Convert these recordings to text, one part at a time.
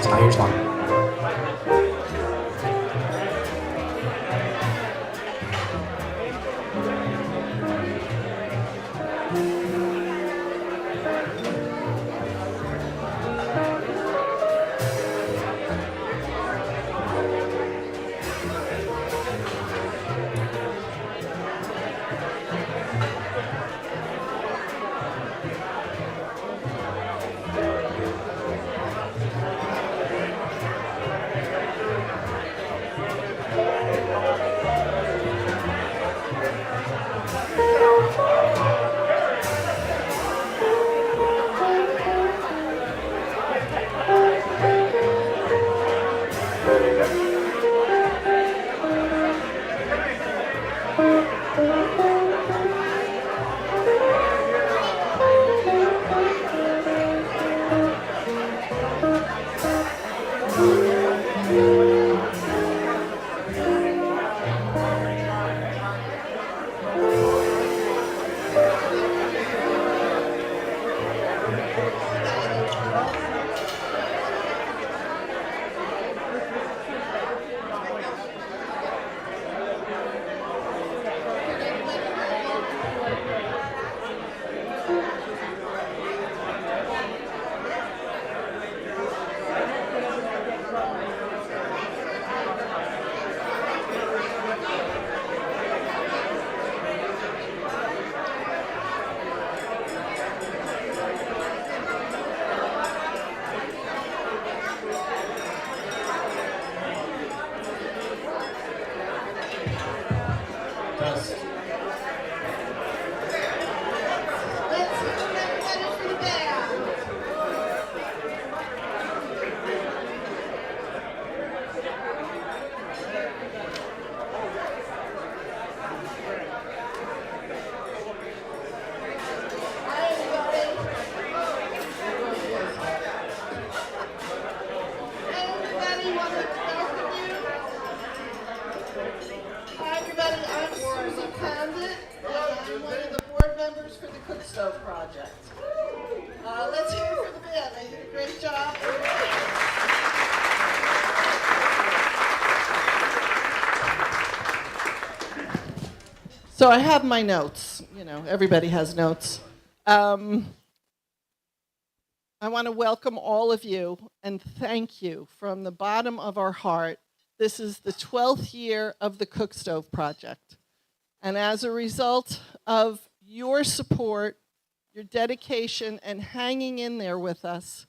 tires long. members for the Cookstove project. Let's hear it for the band. They did a great job. So I have my notes. You know, everybody has notes. I want to welcome all of you and thank you from the bottom of our heart. This is the 12th year of the Cookstove project. And as a result of your support, your dedication, and hanging in there with us,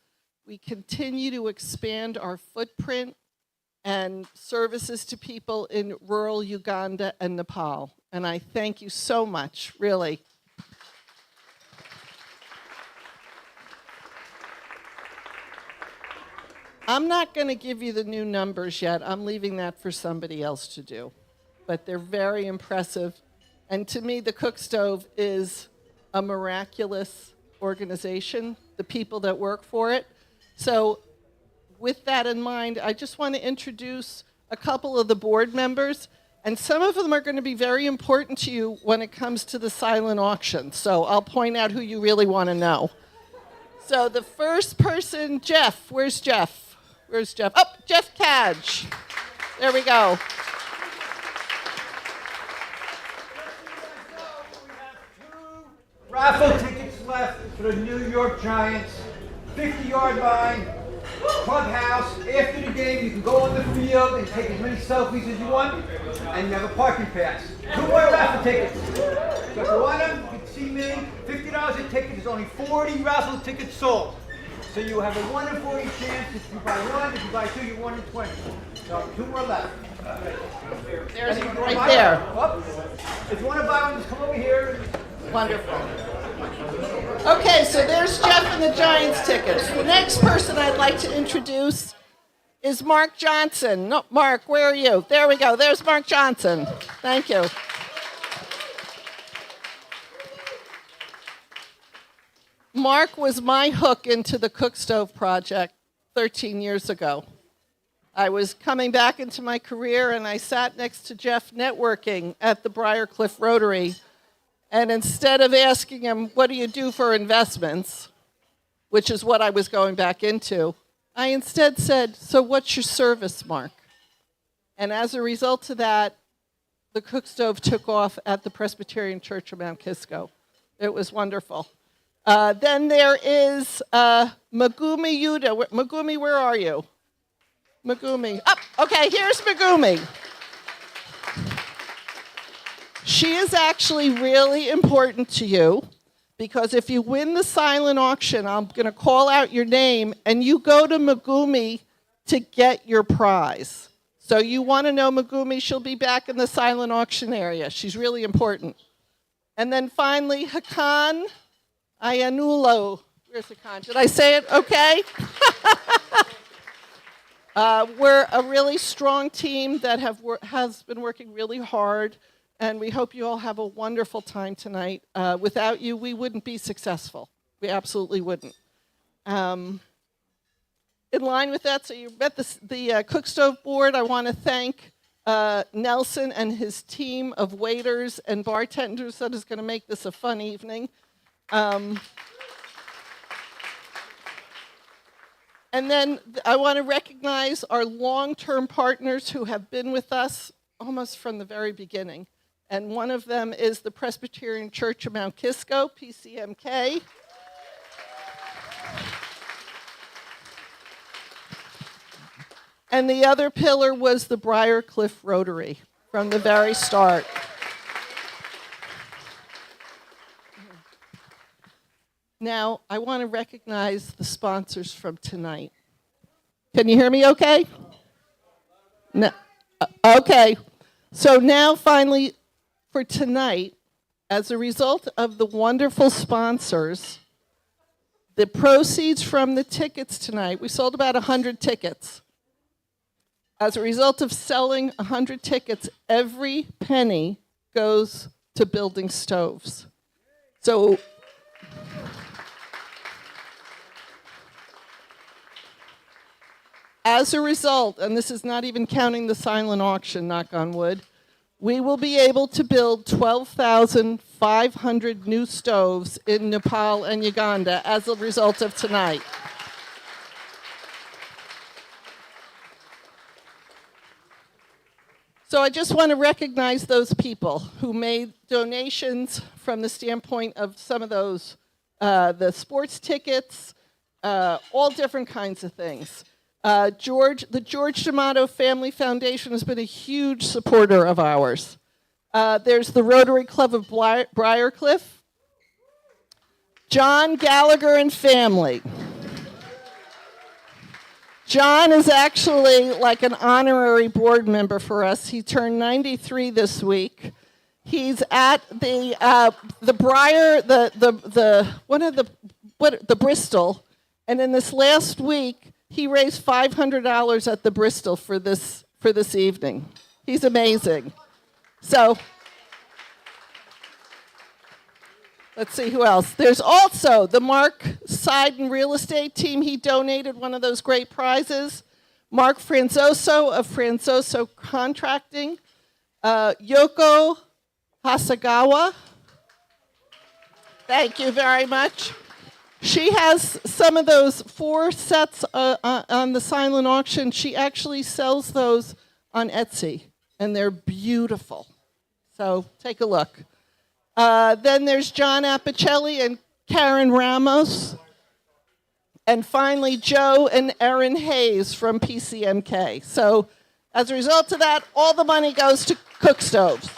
we continue to expand our footprint and services to people in rural Uganda and Nepal. And I thank you so much, really. I'm not going to give you the new numbers yet. I'm leaving that for somebody else to do. But they're very impressive. And to me, the Cookstove is a miraculous organization, the people that work for it. So with that in mind, I just want to introduce a couple of the board members. And some of them are going to be very important to you when it comes to the silent auction. So I'll point out who you really want to know. So the first person, Jeff. Where's Jeff? Where's Jeff? Oh, Jeff Cadge. There we go. Raffle tickets left for the New York Giants, 50-yard line, clubhouse. After the game, you can go on the field and take as many selfies as you want, and you have a parking pass. 2 more raffle tickets. So if you want them, you can see me. $50 a ticket. There's only 40 raffle tickets sold. So you have a 1 in 40 chance. If you buy one, if you buy two, you're 1 in 20. So 2 more left. There's one right there. If you want to buy one, just come over here. Wonderful. Okay, so there's Jeff and the Giants tickets. The next person I'd like to introduce is Mark Johnson. No, Mark, where are you? There we go. There's Mark Johnson. Thank you. Mark was my hook into the Cookstove project 13 years ago. I was coming back into my career and I sat next to Jeff networking at the Briarcliff Rotary. And instead of asking him, what do you do for investments, which is what I was going back into, I instead said, so what's your service, Mark? And as a result of that, the Cookstove took off at the Presbyterian Church of Mount Kisco. It was wonderful. Then there is Megumi Yuda. Megumi, where are you? Megumi. Oh, okay, here's Megumi. She is actually really important to you because if you win the silent auction, I'm going to call out your name and you go to Megumi to get your prize. So you want to know Megumi, she'll be back in the silent auction area. She's really important. And then finally, Hakan Ayanulo. Where's Hakan? Did I say it okay? We're a really strong team that has been working really hard. And we hope you all have a wonderful time tonight. Without you, we wouldn't be successful. We absolutely wouldn't. In line with that, so you met the Cookstove board. I want to thank Nelson and his team of waiters and bartenders that is going to make this a fun evening. And then I want to recognize our long-term partners who have been with us almost from the very beginning. And one of them is the Presbyterian Church of Mount Kisco, PCMK. And the other pillar was the Briarcliff Rotary from the very start. Now, I want to recognize the sponsors from tonight. Can you hear me okay? No. Okay. So now, finally, for tonight, as a result of the wonderful sponsors, the proceeds from the tickets tonight, we sold about 100 tickets. As a result of selling 100 tickets, every penny goes to building stoves. So as a result, and this is not even counting the silent auction, knock on wood, we will be able to build 12,500 new stoves in Nepal and Uganda as a result of tonight. So I just want to recognize those people who made donations from the standpoint of some of those, the sports tickets, all different kinds of things. The George D'Amato Family Foundation has been a huge supporter of ours. There's the Rotary Club of Briarcliff, John Gallagher and family. John is actually like an honorary board member for us. He turned 93 this week. He's at the Bristol, and in this last week, he raised $500 at the Bristol for this evening. He's amazing. So, let's see who else. There's also the Mark Seiden real estate team. He donated one of those great prizes. Mark Franzoso of Franzoso Contracting. Yoko Hasagawa. Thank you very much. She has some of those 4 sets on the silent auction. She actually sells those on Etsy, and they're beautiful. So take a look. Then there's John Apicelli and Karen Ramos. And finally, Joe and Erin Hayes from PCMK. So as a result of that, all the money goes to Cookstoves.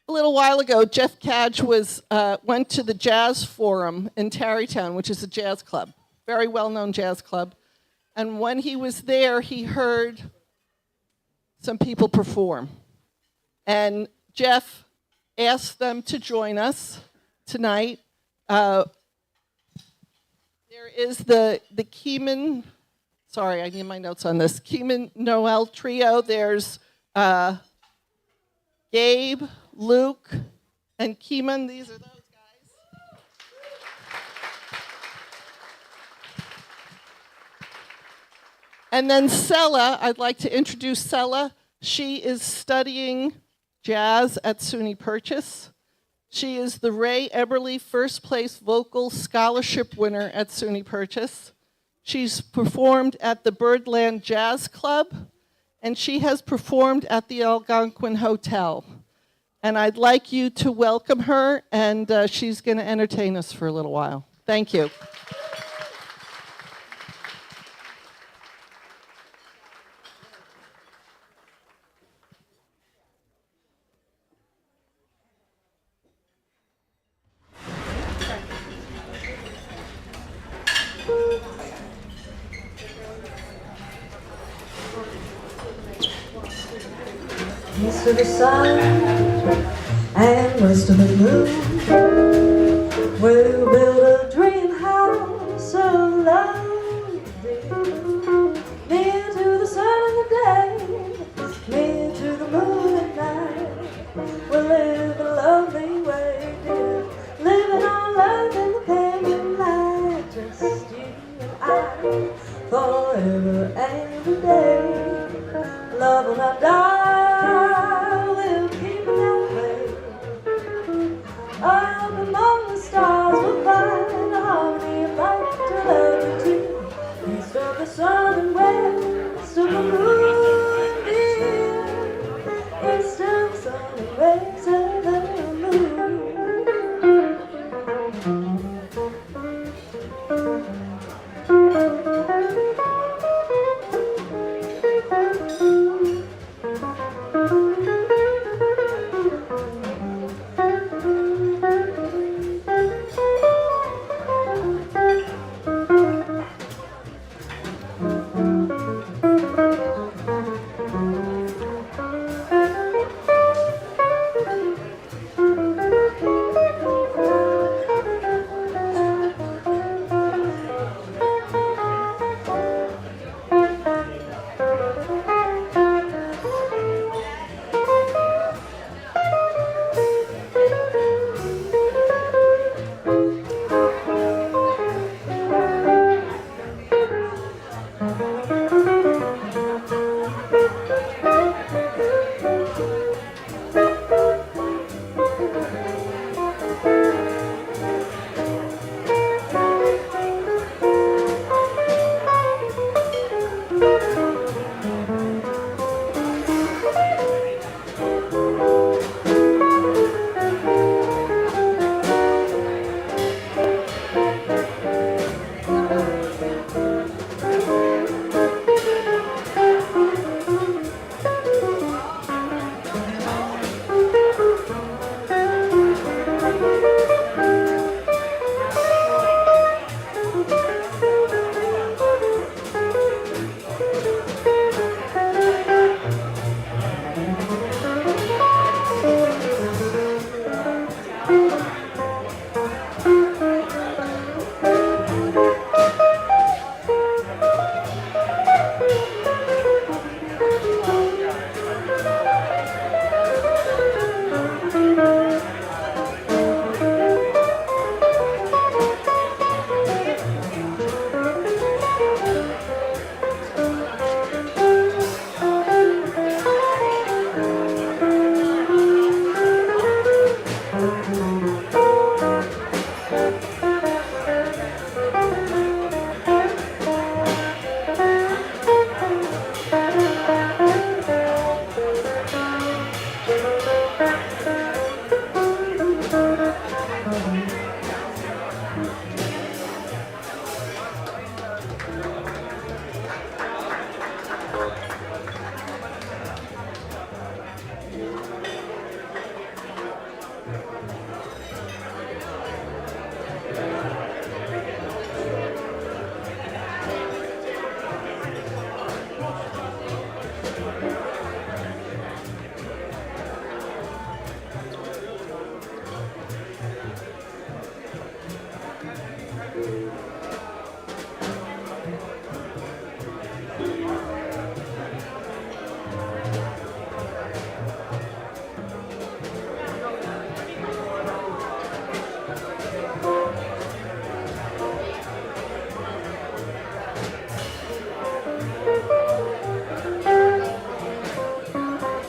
A little while ago, Jeff Cadge went to the Jazz Forum in Tarrytown, which is a jazz club, very well-known jazz club. And when he was there, he heard some people perform. And Jeff asked them to join us tonight. There is the Keeman, sorry, I need my notes on this, Keeman Noel Trio. There's Gabe, Luke, and Keeman. These are those guys. And then Sella, I'd like to introduce Sella. She is studying jazz at SUNY Purchase. She is the Ray Eberly First Place Vocal Scholarship winner at SUNY Purchase. She's performed at the Birdland Jazz Club, and she has performed at the Algonquin Hotel. And I'd like you to welcome her, and she's going to entertain us for a little while. Thank you. East of the sun and west of the moon, we'll build a dream house of love, near to the sun in the day, near to the moon at night. We'll live a lovely way, dear, living our life in the pagan light, just you and I, forever and a day. Love will not die, we'll keep it that way. Up among the stars we'll find a harmony of light to love you too. East of the sun and west of the moon, dear. East of the sun and west of the moon.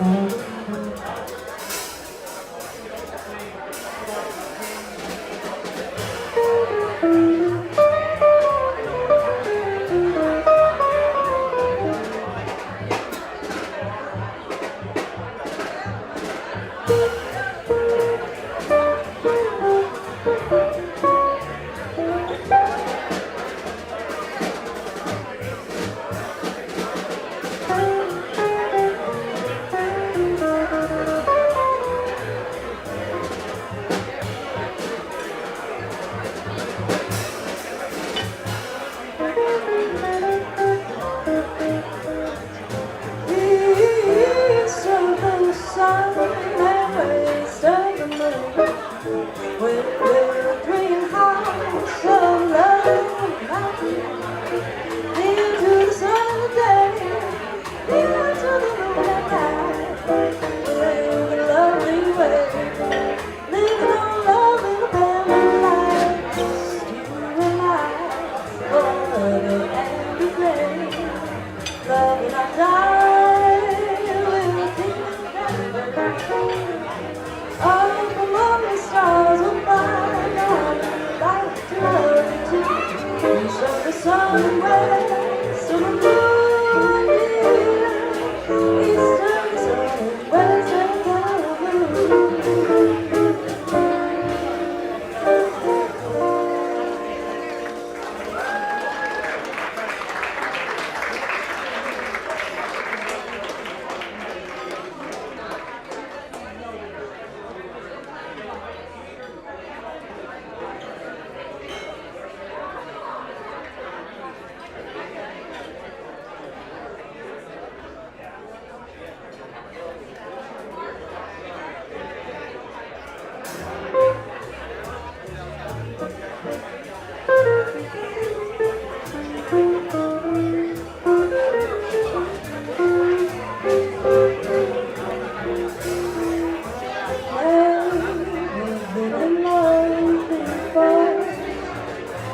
East of the sun and west of the moon, with a dream house of love, into the sun of day, into the moon at night. Live a lovely way, living on love in a family life. Just you and I, forever and be great. Love and I die with a all the lonely stars will find out life to love you too. East of the sun and west of the moon, yeah. East of the sun and west of the moon.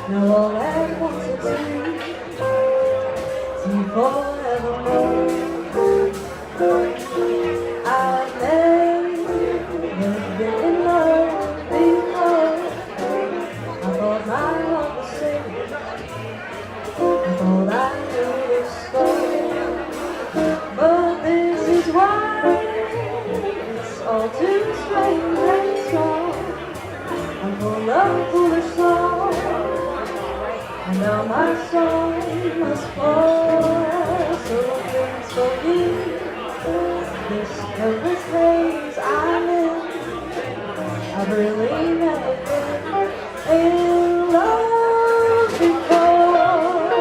No, all I want to see forevermore. I've never been in love before. I thought my heart was safe. I thought I knew the score. But this is why it's all too strange and strong. I'm full of foolish song, and now my song must fall. So please forgive this helpless haze I'm in. I've really never been in love before.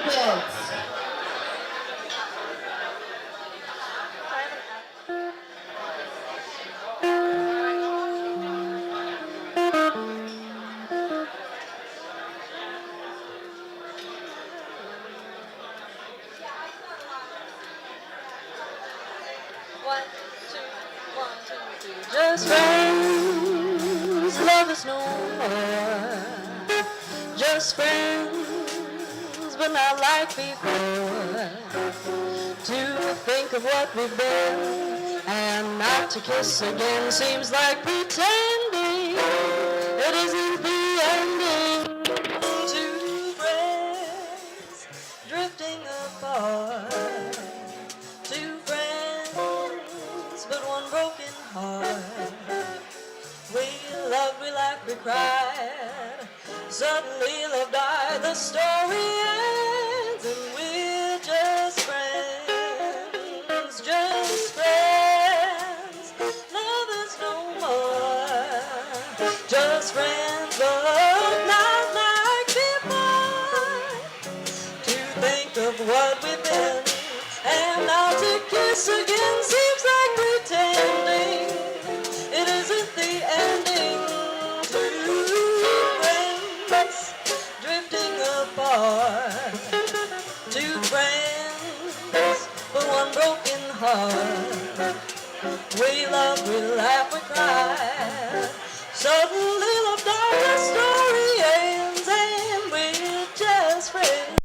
bids. One, two, one, two, three. Just friends, love is no more. Just friends, but not like before. To think of what we've been and not to kiss again seems like pretending it isn't the ending. Two friends drifting apart. Two friends, but one broken heart. We loved, we laughed, we cried. Suddenly love died, the story ends, and we're just friends, just friends. Love is no more. Just friends, but not like before. To think of what we've been and now to kiss again seems like pretending it isn't the ending. Two friends drifting apart. Two friends, but one broken heart. We love, we laugh, we cry. Suddenly love dies, the story ends, and we're just friends.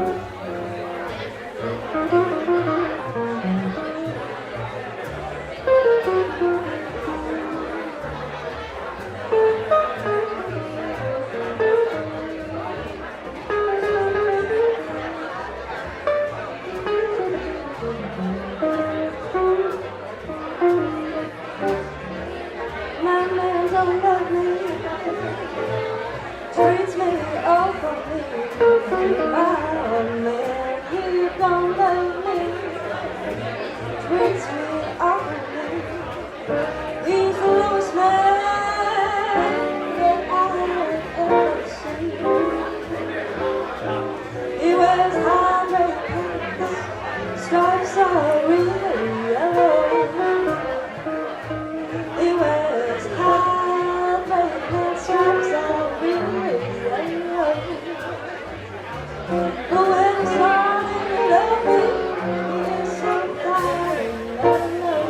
My man don't love me, treats me awfully. My man, he don't love me, treats me awfully. He's the lowest man that I've ever seen. He wears high-red pants, stripes are really yellow. He wears high-red pants, stripes are really yellow. But when he's falling in love with me, he is so fine and never know.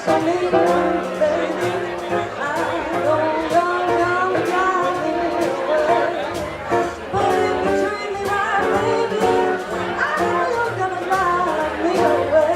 so mean, baby. I know you're gonna drive me away. But if you treat me right, baby, I know you're gonna drive me away.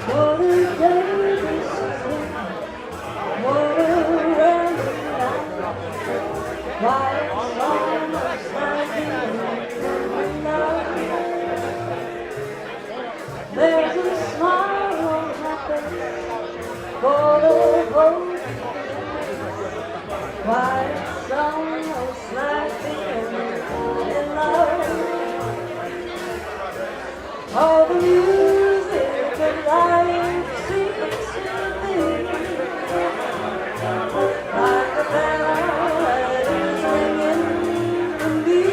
What a day this is, what a random night. Why it's almost like the end of night. There's a smile on my face for the hope. Why it's almost like the end of love. All the music of life seems to be like a bell that is ringing for me.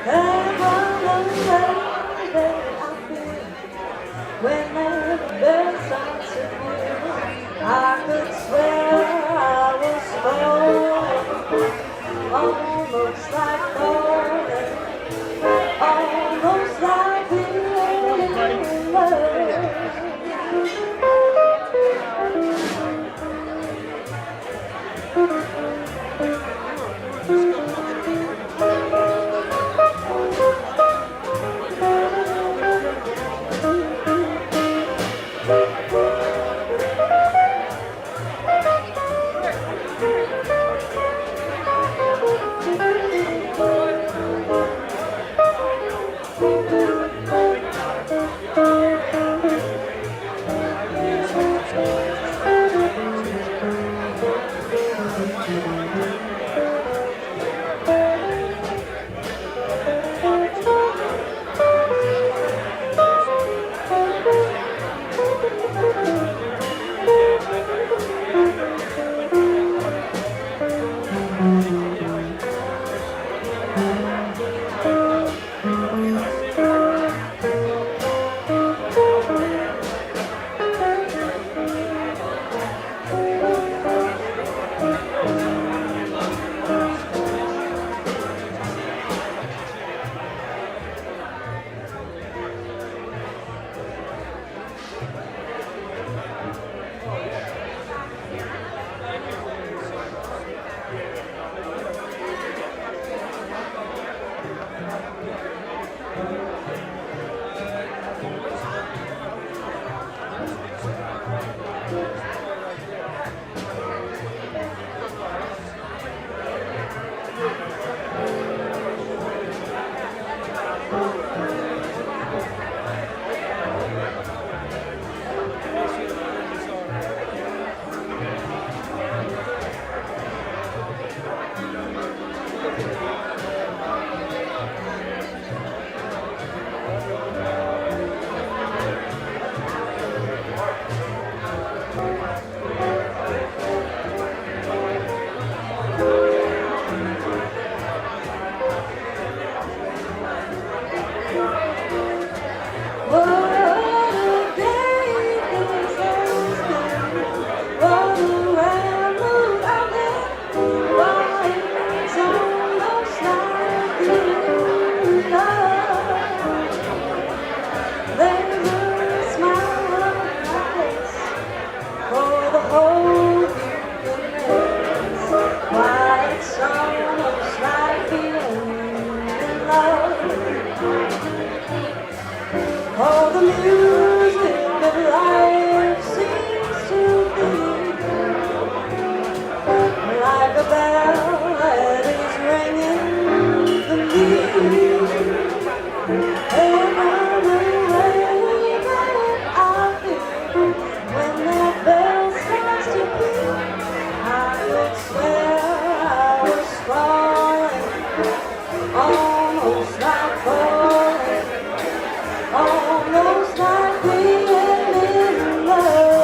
And one of the way that I feel when the bell starts to peal, I could swear I was falling, almost like falling, almost like being all the music of life seems to be like a bell that is ringing for me. Every way that I feel when that bell starts to peal, I could swear I was falling, almost like falling, almost like being in love.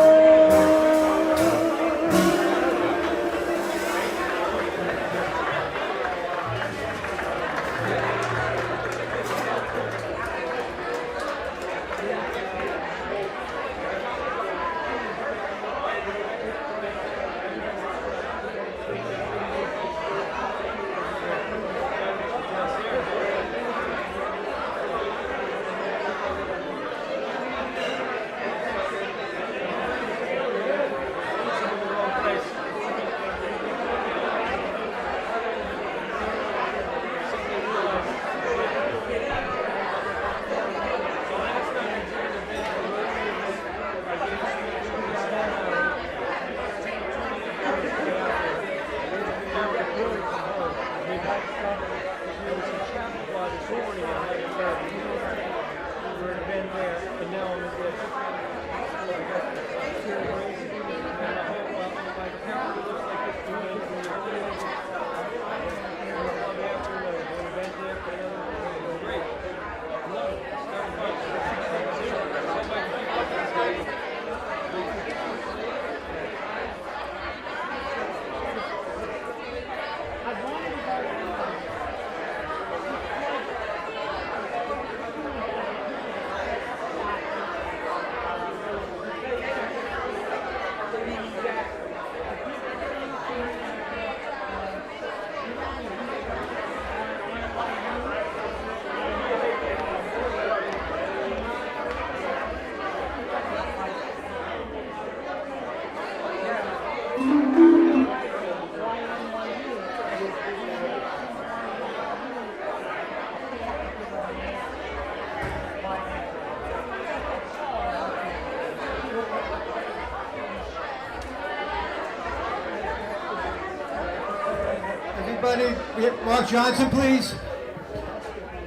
Everybody, we have Mark Johnson, please.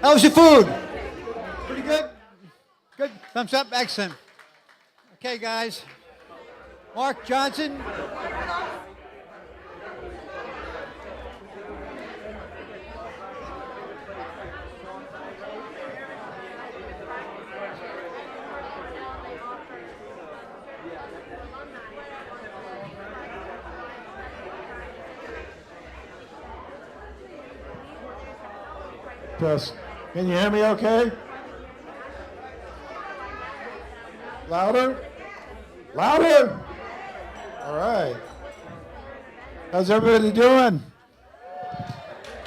How was your food? Pretty good? Good? Thumbs up? Excellent. Okay, guys. Mark Johnson. Test. Can you hear me okay? Louder? Louder? All right. How's everybody doing?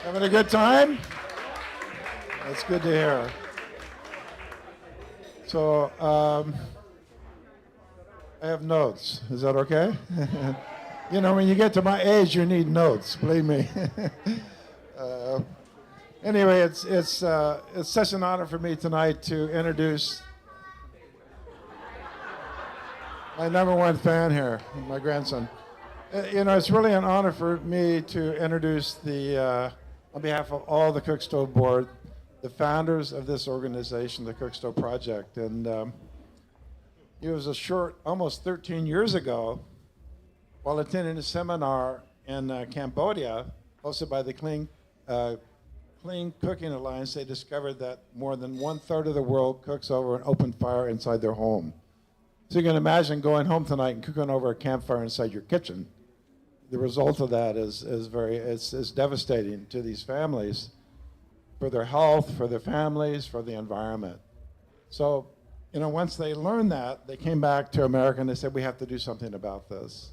Having a good time? That's good to hear. So, I have notes. Is that okay? You know, when you get to my age, you need notes, believe me. Anyway, it's such an honor for me tonight to introduce my number one fan here, my grandson. You know, it's really an honor for me to introduce the, on behalf of all the Cookstove board, the founders of this organization, the Cookstove Project. And it was a short, almost 13 years ago, while attending a seminar in Cambodia, hosted by the Clean Cooking Alliance, they discovered that more than 1/3 of the world cooks over an open fire inside their home. So you can imagine going home tonight and cooking over a campfire inside your kitchen. The result of that is devastating to these families, for their health, for their families, for the environment. So, you know, once they learned that, they came back to America and they said, we have to do something about this.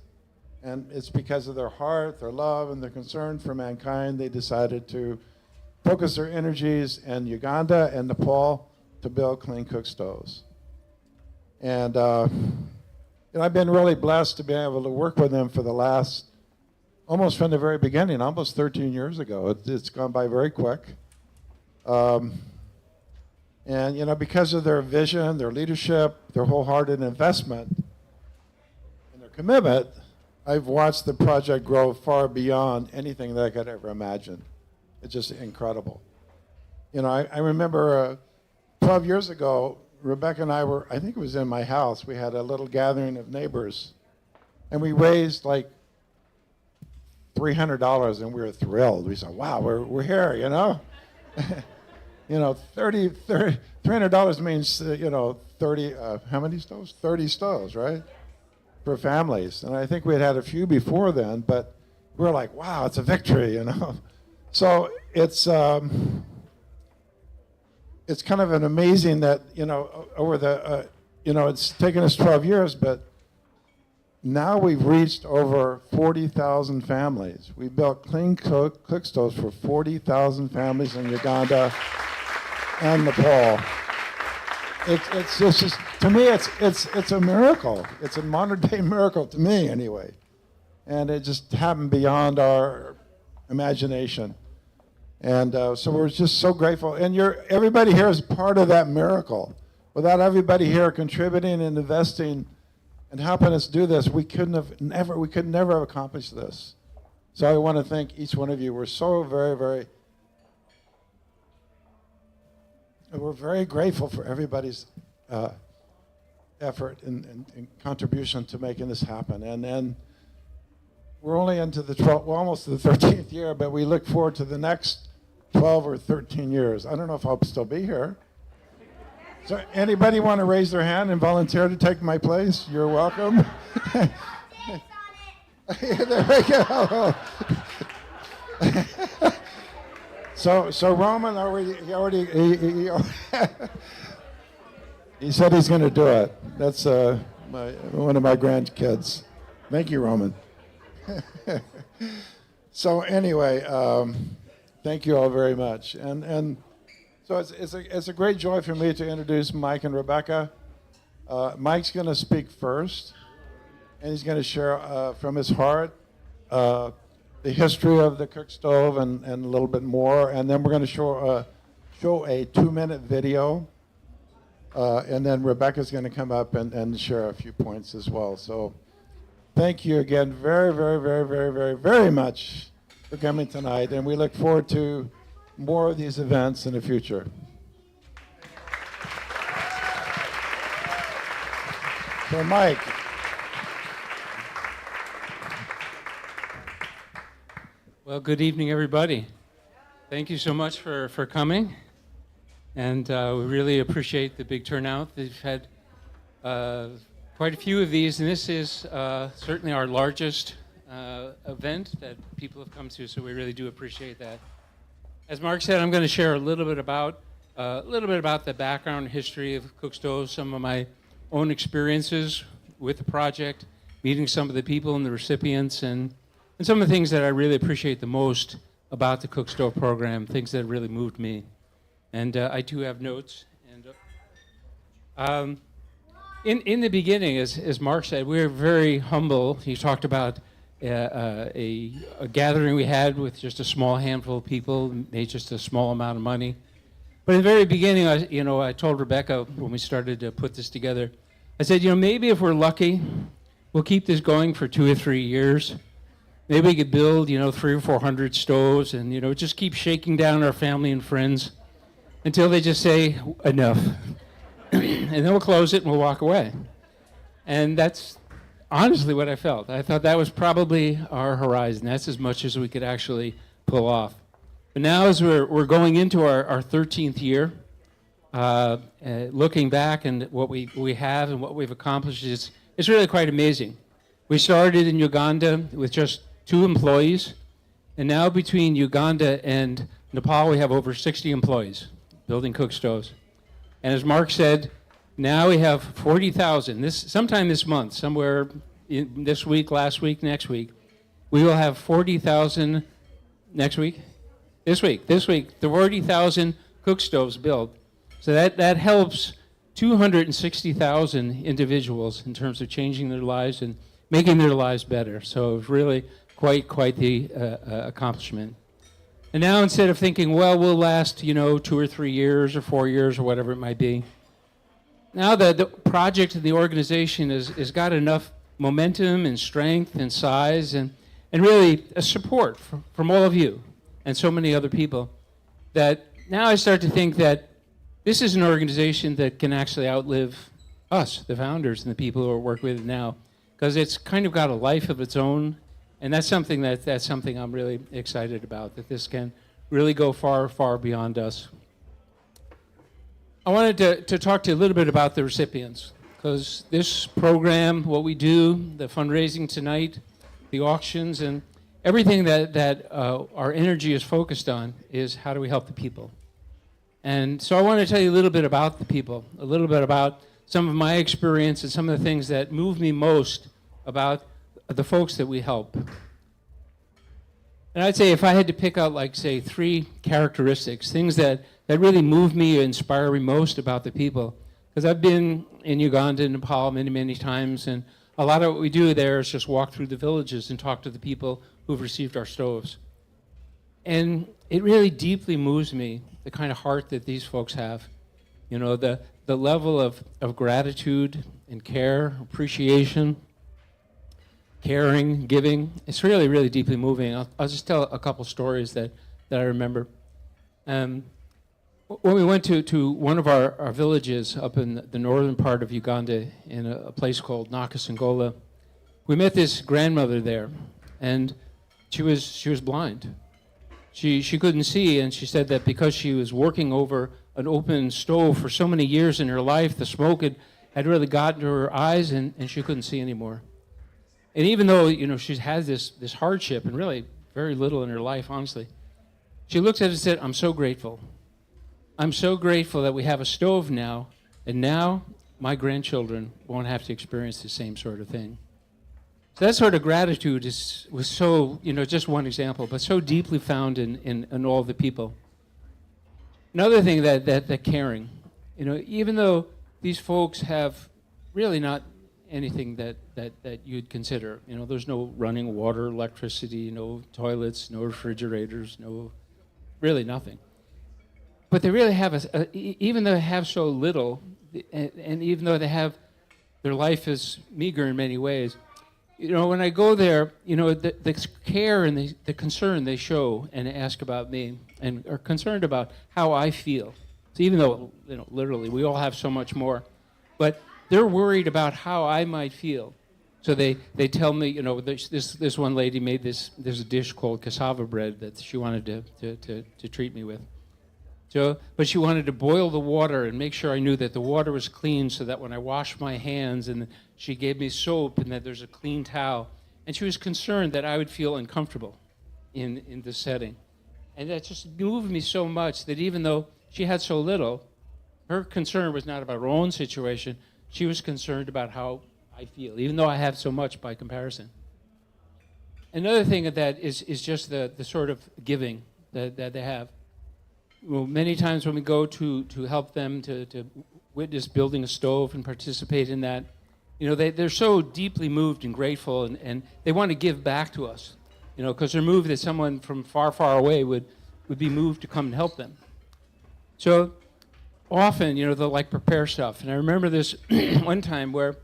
And it's because of their heart, their love, and their concern for mankind, they decided to focus their energies in Uganda and Nepal to build clean cook stoves. And you know, I've been really blessed to be able to work with them for the last, almost from the very beginning, almost 13 years ago. It's gone by very quick. And, because of their vision, their leadership, their wholehearted investment, and their commitment, I've watched the project grow far beyond anything that I could ever imagine. It's just incredible. I remember 12 years ago, Rebecca and I were, I think it was in my house, we had a little gathering of neighbors, and we raised like $300, and we were thrilled. We said, wow, we're here, $300 means, 30, how many stoves? 30 stoves, right? For families. And I think we had had a few before then, but we were like, wow, it's a victory, So it's kind of an amazing that, over the, it's taken us 12 years, but now we've reached over 40,000 families. We built clean cook stoves for 40,000 families in Uganda and Nepal. It's just to me, it's a miracle. It's a modern day miracle to me, anyway. And it just happened beyond our imagination. And so we're just so grateful. And everybody here is part of that miracle. Without everybody here contributing and investing and helping us do this, we could never have accomplished this. So I want to thank each one of you. We're so we're very grateful for everybody's effort and contribution to making this happen. And we're only into almost the 13th year, but we look forward to the next 12 or 13 years. I don't know if I'll still be here. So anybody want to raise their hand and volunteer to take my place? You're welcome. There we go. So Roman he said he's going to do it. That's one of my grandkids. Thank you, Roman. So anyway, thank you all very much. And so it's a great joy for me to introduce Mike and Rebecca. Mike's going to speak first, and he's going to share from his heart the history of the Cookstove and a little bit more. And then we're going to show a 2-minute video. And then Rebecca's going to come up and share a few points as well. So thank you again very much for coming tonight. And we look forward to more of these events in the future. So Mike. Well, good evening, everybody. Thank you so much for coming. And we really appreciate the big turnout. We've had quite a few of these, and this is certainly our largest event that people have come to, so we really do appreciate that. As Mark said, I'm going to share a little bit about the background and history of Cookstove, some of my own experiences with the project, meeting some of the people and the recipients, and some of the things that I really appreciate the most about the Cookstove program, things that really moved me. And I do have notes. And in the beginning, as Mark said, we were very humble. He talked about a gathering we had with just a small handful of people, made just a small amount of money. But in the very beginning, I told Rebecca when we started to put this together, I said, maybe if we're lucky, we'll keep this going for 2 or 3 years. Maybe we could build, 300 or 400 stoves and, just keep shaking down our family and friends until they just say, enough. And then we'll close it and we'll walk away. And that's honestly what I felt. I thought that was probably our horizon. That's as much as we could actually pull off. But now as we're going into our 13th year, looking back and what we have and what we've accomplished, it's really quite amazing. We started in Uganda with just 2 employees, and now between Uganda and Nepal, we have over 60 employees building Cookstoves. And as Mark said, now we have 40,000. Sometime this month, somewhere this week, last week, next week, we will have 40,000 next week? This week, the 40,000 Cookstoves built. So that helps 260,000 individuals in terms of changing their lives and making their lives better. So it's really quite the accomplishment. And now instead of thinking, well, we'll last, 2 or 3 years or 4 years or whatever it might be, now the project and the organization has got enough momentum and strength and size and really a support from all of you and so many other people that now I start to think that this is an organization that can actually outlive us, the founders and the people who are working with it now, because it's kind of got a life of its own. And that's something I'm really excited about, that this can really go far, far beyond us. I wanted to talk to you a little bit about the recipients, because this program, what we do, the fundraising tonight, the auctions, and everything that our energy is focused on is how do we help the people. And so I want to tell you a little bit about the people, a little bit about some of my experience and some of the things that move me most about the folks that we help. And I'd say if I had to pick out, like, say, 3 characteristics, things that really move me or inspire me most about the people, because I've been in Uganda and Nepal many, many times, and a lot of what we do there is just walk through the villages and talk to the people who've received our stoves. And it really deeply moves me, the kind of heart that these folks have. The level of gratitude and care, appreciation, caring, giving. It's really, really deeply moving. I'll just tell a couple stories that I remember. When we went to one of our villages up in the northern part of Uganda in a place called Nakasangola, we met this grandmother there, and she was blind. She couldn't see, and she said that because she was working over an open stove for so many years in her life, the smoke had really gotten to her eyes, and she couldn't see anymore. And even though, she's had this hardship and really very little in her life, honestly, she looked at it and said, I'm so grateful. I'm so grateful that we have a stove now, and now my grandchildren won't have to experience the same sort of thing. So that sort of gratitude was so, just one example, but so deeply found in all the people. Another thing that caring, even though these folks have really not anything that you'd consider, there's no running water, electricity, no toilets, no refrigerators, really nothing. But they really have even though they have so little, and even though their life is meager in many ways, when I go there, the care and the concern they show and ask about me and are concerned about how I feel. So even though, literally, we all have so much more, but they're worried about how I might feel. So they tell me, this one lady made there's a dish called cassava bread that she wanted to treat me with. But she wanted to boil the water and make sure I knew that the water was clean so that when I washed my hands, and she gave me soap and that there's a clean towel. And she was concerned that I would feel uncomfortable in this setting. And that just moved me so much that even though she had so little, her concern was not about her own situation. She was concerned about how I feel, even though I have so much by comparison. Another thing of that is just the sort of giving that they have. Well, many times when we go to help them to witness building a stove and participate in that, they're so deeply moved and grateful, and they want to give back to us, because they're moved that someone from far, far away would be moved to come and help them. So often, they'll prepare stuff. And I remember this one time where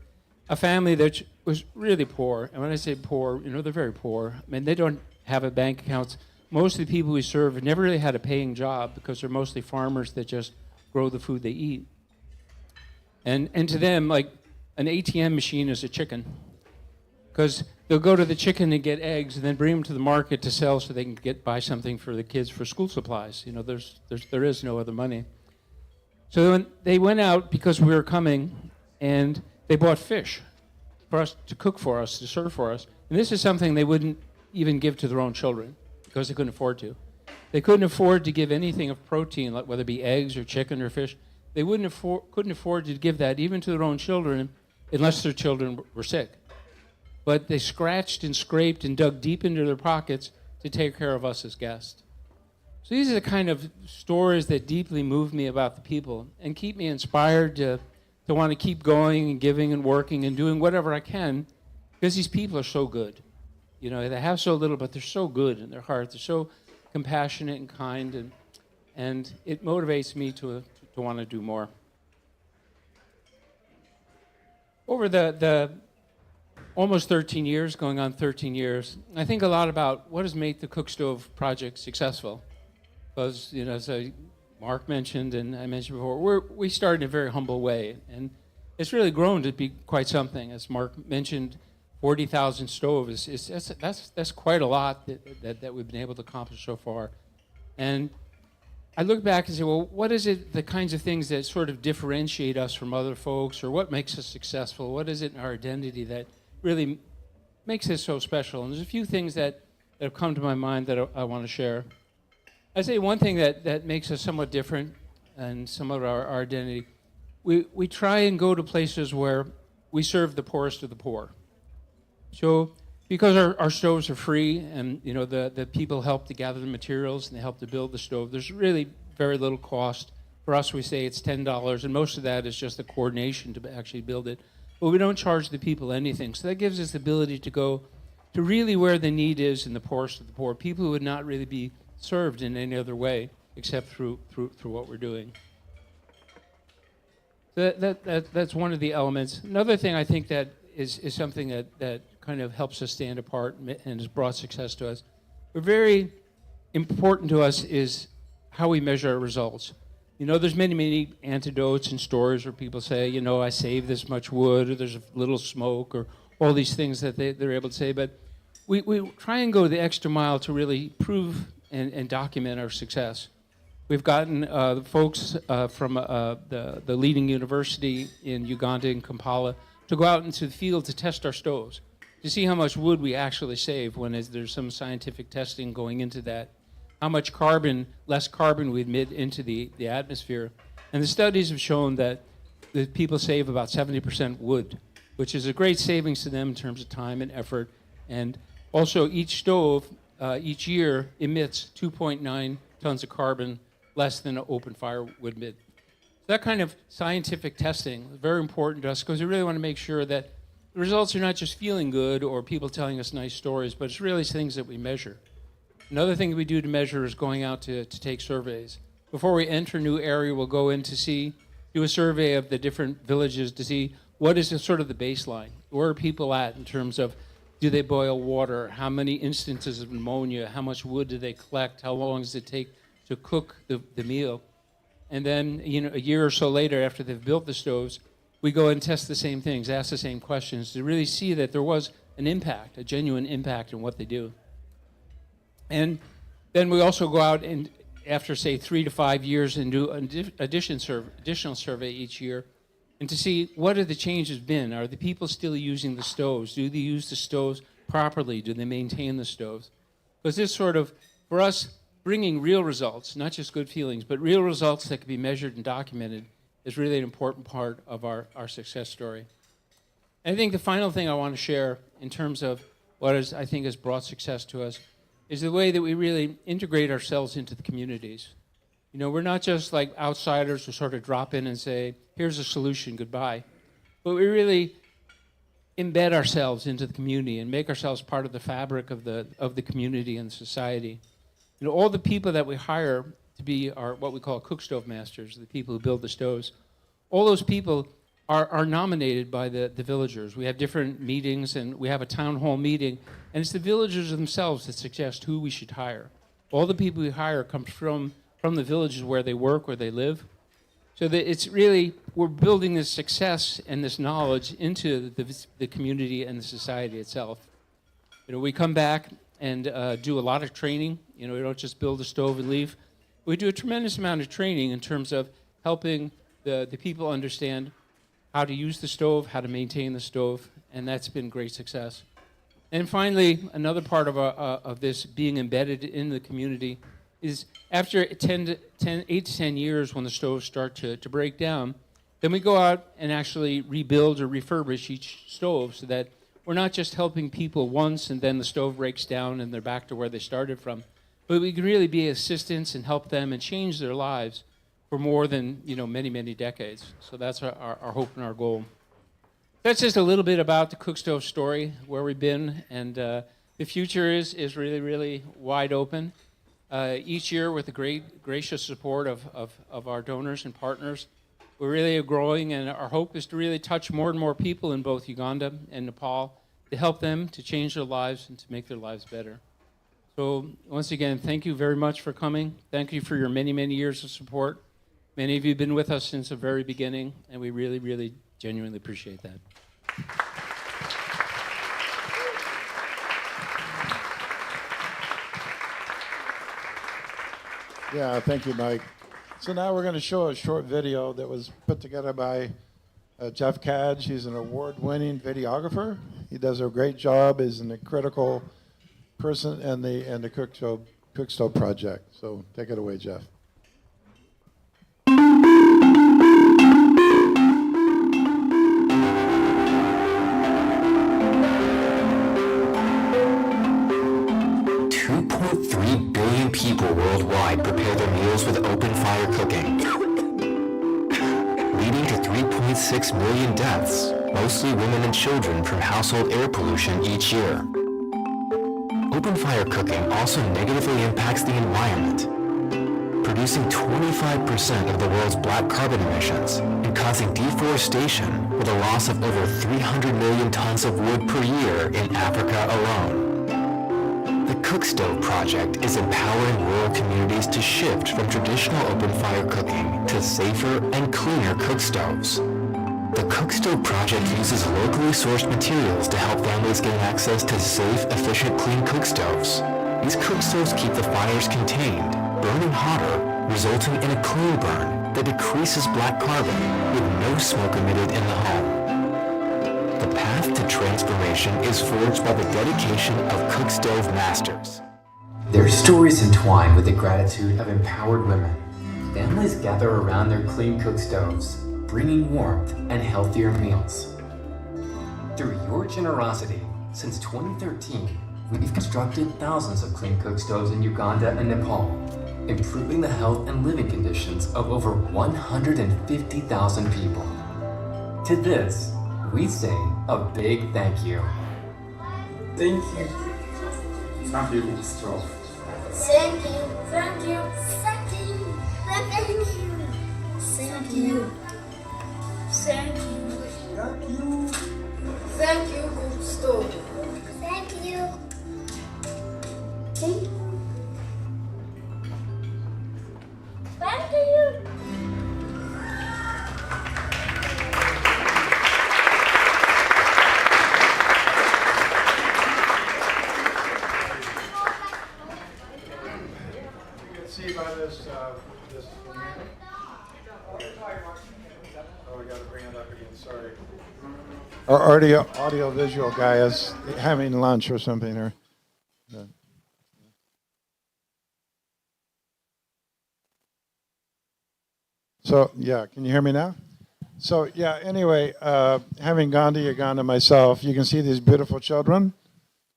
a family that was really poor, and when I say poor, they're very poor. I mean, they don't have a bank accounts. Most of the people we serve have never really had a paying job because they're mostly farmers that just grow the food they eat. And to them, like, an ATM machine is a chicken, because they'll go to the chicken and get eggs and then bring them to the market to sell so they can buy something for the kids for school supplies. There is no other money. So when they went out, because we were coming, and they bought fish for us to cook for us, to serve for us. And this is something they wouldn't even give to their own children, because they couldn't afford to. They couldn't afford to give anything of protein, like whether it be eggs or chicken or fish. They couldn't afford to give that even to their own children unless their children were sick. But they scratched and scraped and dug deep into their pockets to take care of us as guests. So these are the kind of stories that deeply move me about the people and keep me inspired to want to keep going and giving and working and doing whatever I can, because these people are so good. They have so little, but they're so good in their heart. They're so compassionate and kind, and it motivates me to want to do more. Over the almost 13 years, going on 13 years, I think a lot about what has made the Cookstove project successful. Because, as Mark mentioned and I mentioned before, we started in a very humble way, and it's really grown to be quite something. As Mark mentioned, 40,000 stoves that's quite a lot that we've been able to accomplish so far. And I look back and say, well, what is it, the kinds of things that sort of differentiate us from other folks, or what makes us successful? What is it in our identity that really makes us so special? And there's a few things that have come to my mind that I want to share. I'd say one thing that makes us somewhat different and some of our identity, we try and go to places where we serve the poorest of the poor. So because our stoves are free, and the people help to gather the materials and they help to build the stove, there's really very little cost. For us, we say it's $10, and most of that is just the coordination to actually build it. But we don't charge the people anything. So that gives us the ability to go to really where the need is in the poorest of the poor, people who would not really be served in any other way except through what we're doing. That's one of the elements. Another thing I think that is something that kind of helps us stand apart and has brought success to us. Very important to us is how we measure our results. There's many anecdotes and stories where people say, I saved this much wood, or there's a little smoke, or all these things that they're able to say. But we try and go the extra mile to really prove and document our success. We've gotten folks from the leading university in Uganda, in Kampala, to go out into the field to test our stoves, to see how much wood we actually save when there's some scientific testing going into that, how much less carbon we emit into the atmosphere. And the studies have shown that the people save about 70% wood, which is a great savings to them in terms of time and effort. And also each stove each year emits 2.9 tons of carbon less than an open fire would emit. That kind of scientific testing is very important to us, because we really want to make sure that the results are not just feeling good or people telling us nice stories, but it's really things that we measure. Another thing we do to measure is going out to take surveys. Before we enter a new area, we'll go in to do a survey of the different villages to see what is sort of the baseline. Where are people at in terms of, do they boil water? How many instances of pneumonia? How much wood do they collect? How long does it take to cook the meal? And then, a year or so later, after they've built the stoves, we go and test the same things, ask the same questions to really see that there was an impact, a genuine impact in what they do. And then we also go out and, after, say, 3 to 5 years, and do an additional survey each year, and to see what are the changes been. Are the people still using the stoves? Do they use the stoves properly? Do they maintain the stoves? Because this sort of, for us, bringing real results, not just good feelings, but real results that can be measured and documented, is really an important part of our success story. And I think the final thing I want to share in terms of what I think has brought success to us is the way that we really integrate ourselves into the communities. We're not just like outsiders who sort of drop in and say, here's a solution, goodbye. But we really embed ourselves into the community and make ourselves part of the fabric of the community and society. All the people that we hire to be what we call Cookstove masters, the people who build the stoves, all those people are nominated by the villagers. We have different meetings, and we have a town hall meeting, and it's the villagers themselves that suggest who we should hire. All the people we hire come from the villages where they work, where they live. So that it's really, we're building this success and this knowledge into the community and the society itself. We come back and do a lot of training. We don't just build a stove and leave. We do a tremendous amount of training in terms of helping the people understand how to use the stove, how to maintain the stove, and that's been great success. And finally, another part of this being embedded in the community is after 8 to 10 years, when the stoves start to break down, then we go out and actually rebuild or refurbish each stove, so that we're not just helping people once and then the stove breaks down and they're back to where they started from, but we can really be assistants and help them and change their lives for more than many decades. So that's our hope and our goal. That's just a little bit about the Cookstove story, where we've been, and the future is really wide open. each year with the gracious support of our donors and partners. We really are growing, and our hope is to really touch more and more people in both Uganda and Nepal to help them to change their lives and to make their lives better. So once again, thank you very much for coming. Thank you for your many, many years of support. Many of you have been with us since the very beginning, and we really, really genuinely appreciate that. Yeah, thank you, Mike. So now we're going to show a short video that was put together by Jeff Cadge. He's an award-winning videographer. He does a great job. He's a critical person in the Cookstove project. So take it away, Jeff. People worldwide prepare their meals with open fire cooking, leading to 3.6 million deaths, mostly women and children, from household air pollution each year. Open fire cooking also negatively impacts the environment, producing 25% of the world's black carbon emissions and causing deforestation with a loss of over 300 million tons of wood per year in Africa alone. The Cookstove project is empowering rural communities to shift from traditional open fire cooking to safer and cleaner cookstoves. The Cookstove project uses locally sourced materials to help families gain access to safe, efficient, clean cookstoves. These cookstoves keep the fires contained, burning hotter, resulting in a clean burn that decreases black carbon with no smoke emitted in the home. The path to transformation is forged by the dedication of Cookstove masters. Their stories entwine with the gratitude of empowered women. Families gather around their clean cookstoves, bringing warmth and healthier meals. Through your generosity, since 2013, we've constructed thousands of clean cookstoves in Uganda and Nepal, improving the health and living conditions of over 150,000 people. To this, we say a big thank you. Thank you. Thank you, Cookstove. Thank you. Thank you. Thank you. Thank you. Thank you. Thank you. Thank you. Thank you, Cookstove. Thank you. Thank you. Thank you. See by this, this. Oh, we got to bring it up again. Sorry. Our audio visual guy is having lunch or something here. Yeah. So yeah, can you hear me now? So yeah. Anyway, having gone to Uganda myself, you can see these beautiful children.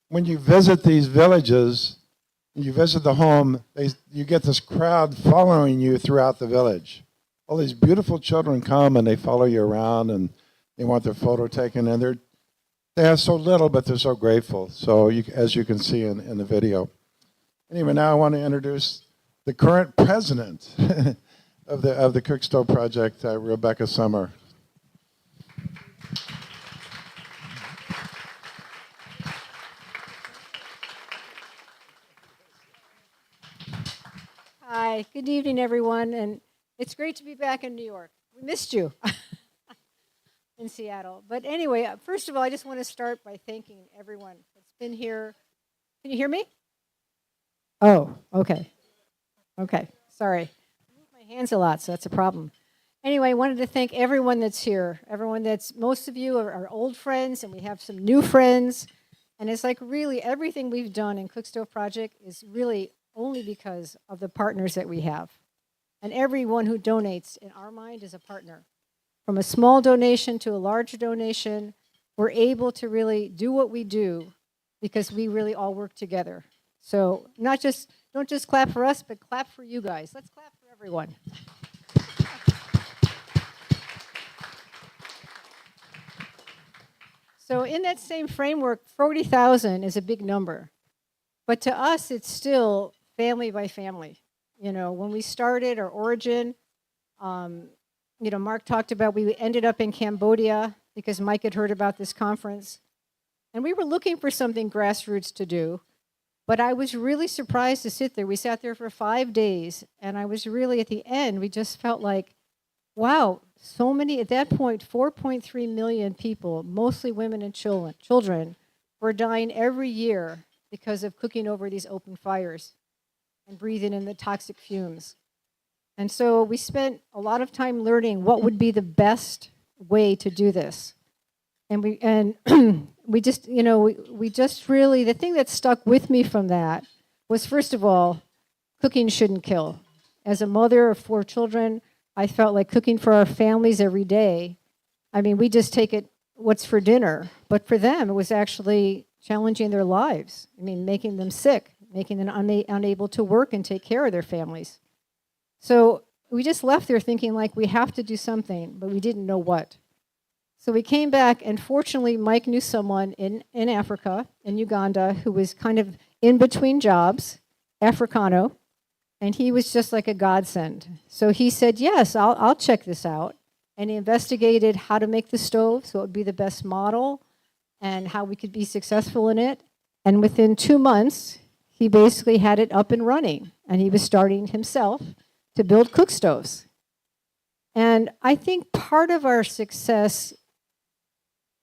When you visit these villages, you visit the home, you get this crowd following you throughout the village. All these beautiful children come and they follow you around and they want their photo taken, and they have so little, but they're so grateful. So as you can see in the video. Anyway, now I want to introduce the current president of the Cookstove project, Rebecca Summer. Hi, good evening, everyone, and it's great to be back in New York. We missed you in Seattle. But anyway, first of all, I just want to start by thanking everyone that's been here. Can you hear me? Oh, okay. Okay, sorry. I move my hands a lot, so that's a problem. Anyway, I wanted to thank everyone that's here. Most of you are old friends, and we have some new friends. And it's like really everything we've done in Cookstove Project is really only because of the partners that we have. And everyone who donates, in our mind, is a partner. From a small donation to a large donation, we're able to really do what we do because we really all work together. So don't just clap for us, but clap for you guys. Let's clap for everyone. So in that same framework, 40,000 is a big number. But to us, it's still family by family. You know, when we started our origin, you know, Mark talked about we ended up in Cambodia because Mike had heard about this conference. And we were looking for something grassroots to do. But I was really surprised to sit there. We sat there for 5 days. And I was really, at the end, we just felt like, wow, so many, at that point, 4.3 million people, mostly women and children, were dying every year because of cooking over these open fires and breathing in the toxic fumes. And so we spent a lot of time learning what would be the best way to do this. And we just, you know, we just really, the thing that stuck with me from that was, first of all, cooking shouldn't kill. As a mother of 4 children, I felt like cooking for our families every day. I mean, we just take it, what's for dinner? But for them, it was actually challenging their lives. I mean, making them sick, making them unable to work and take care of their families. So we just left there thinking like we have to do something, but we didn't know what. So we came back, and fortunately, Mike knew someone in Africa, in Uganda, who was kind of in between jobs, Africano, and he was just like a godsend. So he said, yes, I'll check this out. And he investigated how to make the stove so it would be the best model and how we could be successful in it. And within 2 months, he basically had it up and running. And he was starting himself to build cookstoves. And I think part of our success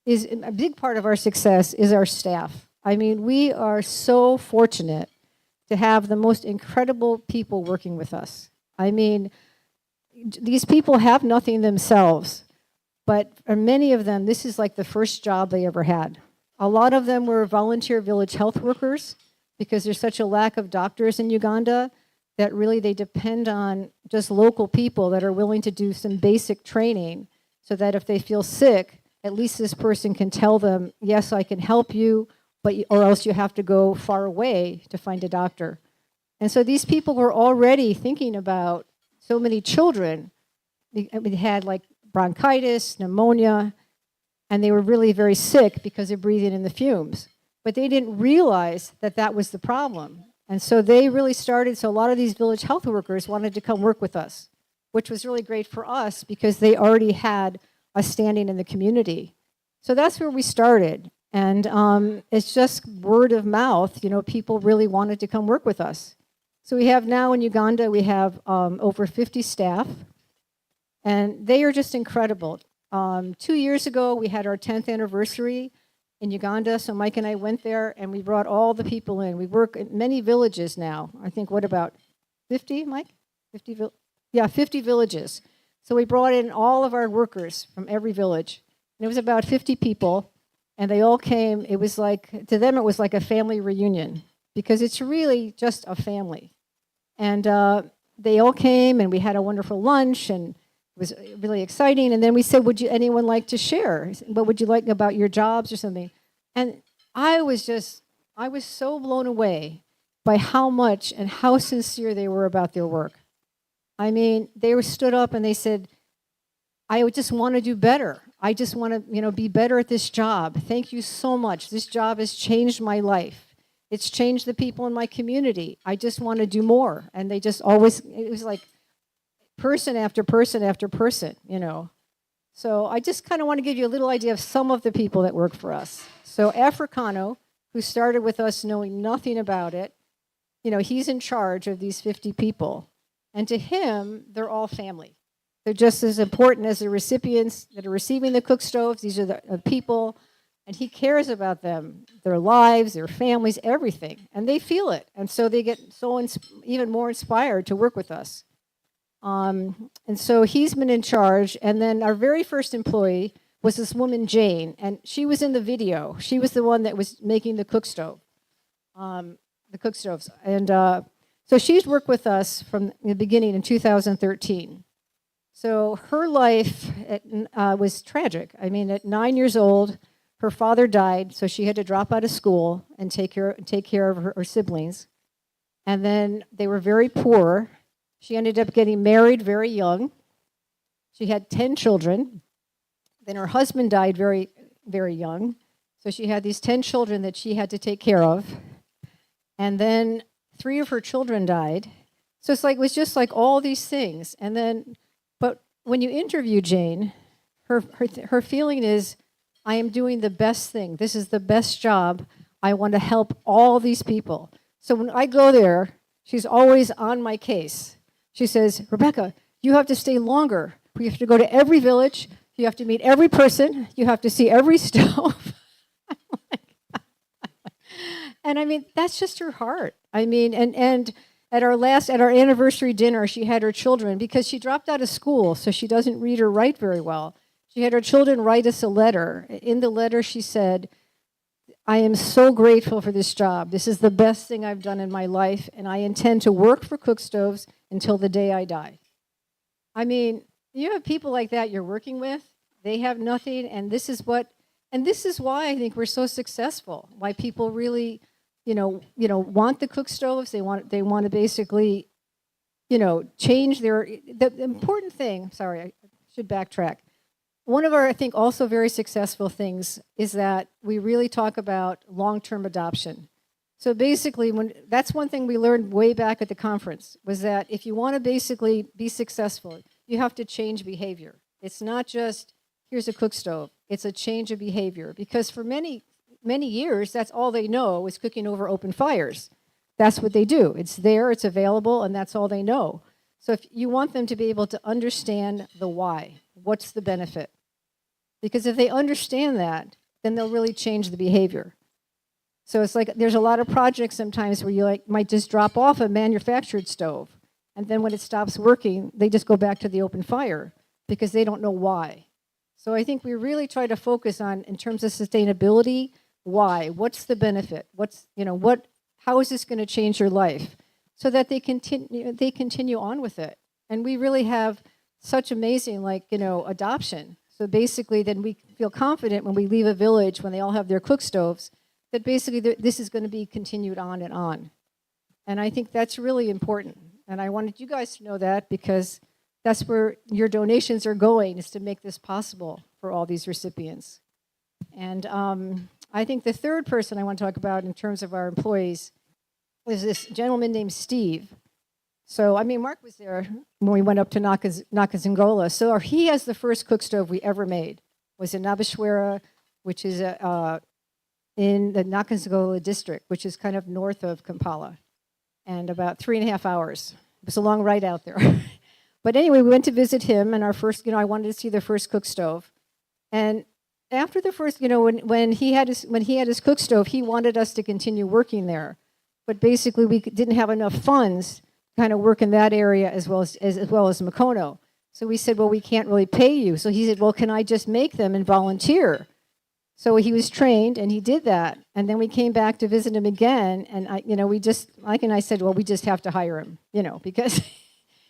is, a big part of our success is our staff. I mean, we are so fortunate to have the most incredible people working with us. I mean, these people have nothing themselves, but for many of them, this is like the first job they ever had. A lot of them were volunteer village health workers because there's such a lack of doctors in Uganda that really they depend on just local people that are willing to do some basic training so that if they feel sick, at least this person can tell them, yes, I can help you, but or else you have to go far away to find a doctor. And so these people were already thinking about so many children. They had like bronchitis, pneumonia, and they were really very sick because of breathing in the fumes. But they didn't realize that that was the problem. And so they really started, so a lot of these village health workers wanted to come work with us, which was really great for us because they already had a standing in the community. So that's where we started. And it's just word of mouth, you know, people really wanted to come work with us. So we have now in Uganda, we have over 50 staff, and they are just incredible. 2 years ago, we had our 10th anniversary in Uganda, so Mike and I went there, and we brought all the people in. We work in many villages now. I think, what about 50, Mike? 50 villages. So we brought in all of our workers from every village, and it was about 50 people, and they all came. It was like, to them, it was like a family reunion, because it's really just a family. And they all came, and we had a wonderful lunch, and it was really exciting. And then we said, would anyone like to share? What would you like about your jobs or something? And I was so blown away by how much and how sincere they were about their work. I mean, they stood up and they said, I just want to do better. I just want to, be better at this job. Thank you so much. This job has changed my life. It's changed the people in my community. I just want to do more. And they just always, it was like person after person after person, So I just kind of want to give you a little idea of some of the people that work for us. So Africano, who started with us knowing nothing about it, he's in charge of these 50 people. And to him, they're all family. They're just as important as the recipients that are receiving the Cookstoves. These are the people, and he cares about them, their lives, their families, everything. And they feel it. And so they get even more inspired to work with us. And so he's been in charge. And then our very first employee was this woman, Jane. And she was in the video. She was the one that was making the Cookstove, the Cookstoves. And so she's worked with us from the beginning in 2013. So her life was tragic. I mean, at 9 years old, her father died, so she had to drop out of school and take care of her siblings. And then they were very poor. She ended up getting married very young. She had 10 children. Then her husband died very, very young. So she had these 10 children that she had to take care of. And then 3 of her children died. So it's like, it was just like all these things. And then, but when you interview Jane, her feeling is, I am doing the best thing. This is the best job. I want to help all these people. So when I go there, she's always on my case. She says, Rebecca, you have to stay longer. You have to go to every village. You have to meet every person. You have to see every stove. And I mean, that's just her heart. I mean, and at our anniversary dinner, she had her children, because she dropped out of school, so she doesn't read or write very well. She had her children write us a letter. In the letter, she said, I am so grateful for this job. This is the best thing I've done in my life, and I intend to work for Cookstoves until the day I die. I mean, you have people like that you're working with. They have nothing, and this is why I think we're so successful. Why people really, want the Cookstoves. They want to basically, change the important thing. Sorry, I should backtrack. One of our, I think, also very successful things is that we really talk about long-term adoption. So basically, that's one thing we learned way back at the conference, was that if you want to basically be successful, you have to change behavior. It's not just, here's a cook stove. It's a change of behavior. Because for many, many years, that's all they know is cooking over open fires. That's what they do. It's there, it's available, and that's all they know. So if you want them to be able to understand the why, what's the benefit? Because if they understand that, then they'll really change the behavior. So it's like there's a lot of projects sometimes where you might just drop off a manufactured stove, and then when it stops working, they just go back to the open fire because they don't know why. So I think we really try to focus on, in terms of sustainability, why? What's the benefit? How is this going to change your life? So that they continue on with it. And we really have such amazing, adoption. So basically, then we feel confident when we leave a village, when they all have their cook stoves, that basically this is going to be continued on and on. And I think that's really important. And I wanted you guys to know that, because that's where your donations are going, is to make this possible for all these recipients. And I think the third person I want to talk about in terms of our employees is this gentleman named Steve. So, I mean, Mark was there when we went up to Nakazangola. So he has the first cook stove we ever made. It was in Nabashwera, which is in the Nakazangola district, which is kind of north of Kampala, and about 3.5 hours. It was a long ride out there. But anyway, we went to visit him, and our first, I wanted to see the first cook stove. And after the first, when he had his cook stove, he wanted us to continue working there. But basically, we didn't have enough funds to kind of work in that area as well as Makono. So we said, well, we can't really pay you. So he said, well, can I just make them and volunteer? So he was trained, and he did that. And then we came back to visit him again, and Mike and I said, well, we just have to hire him, because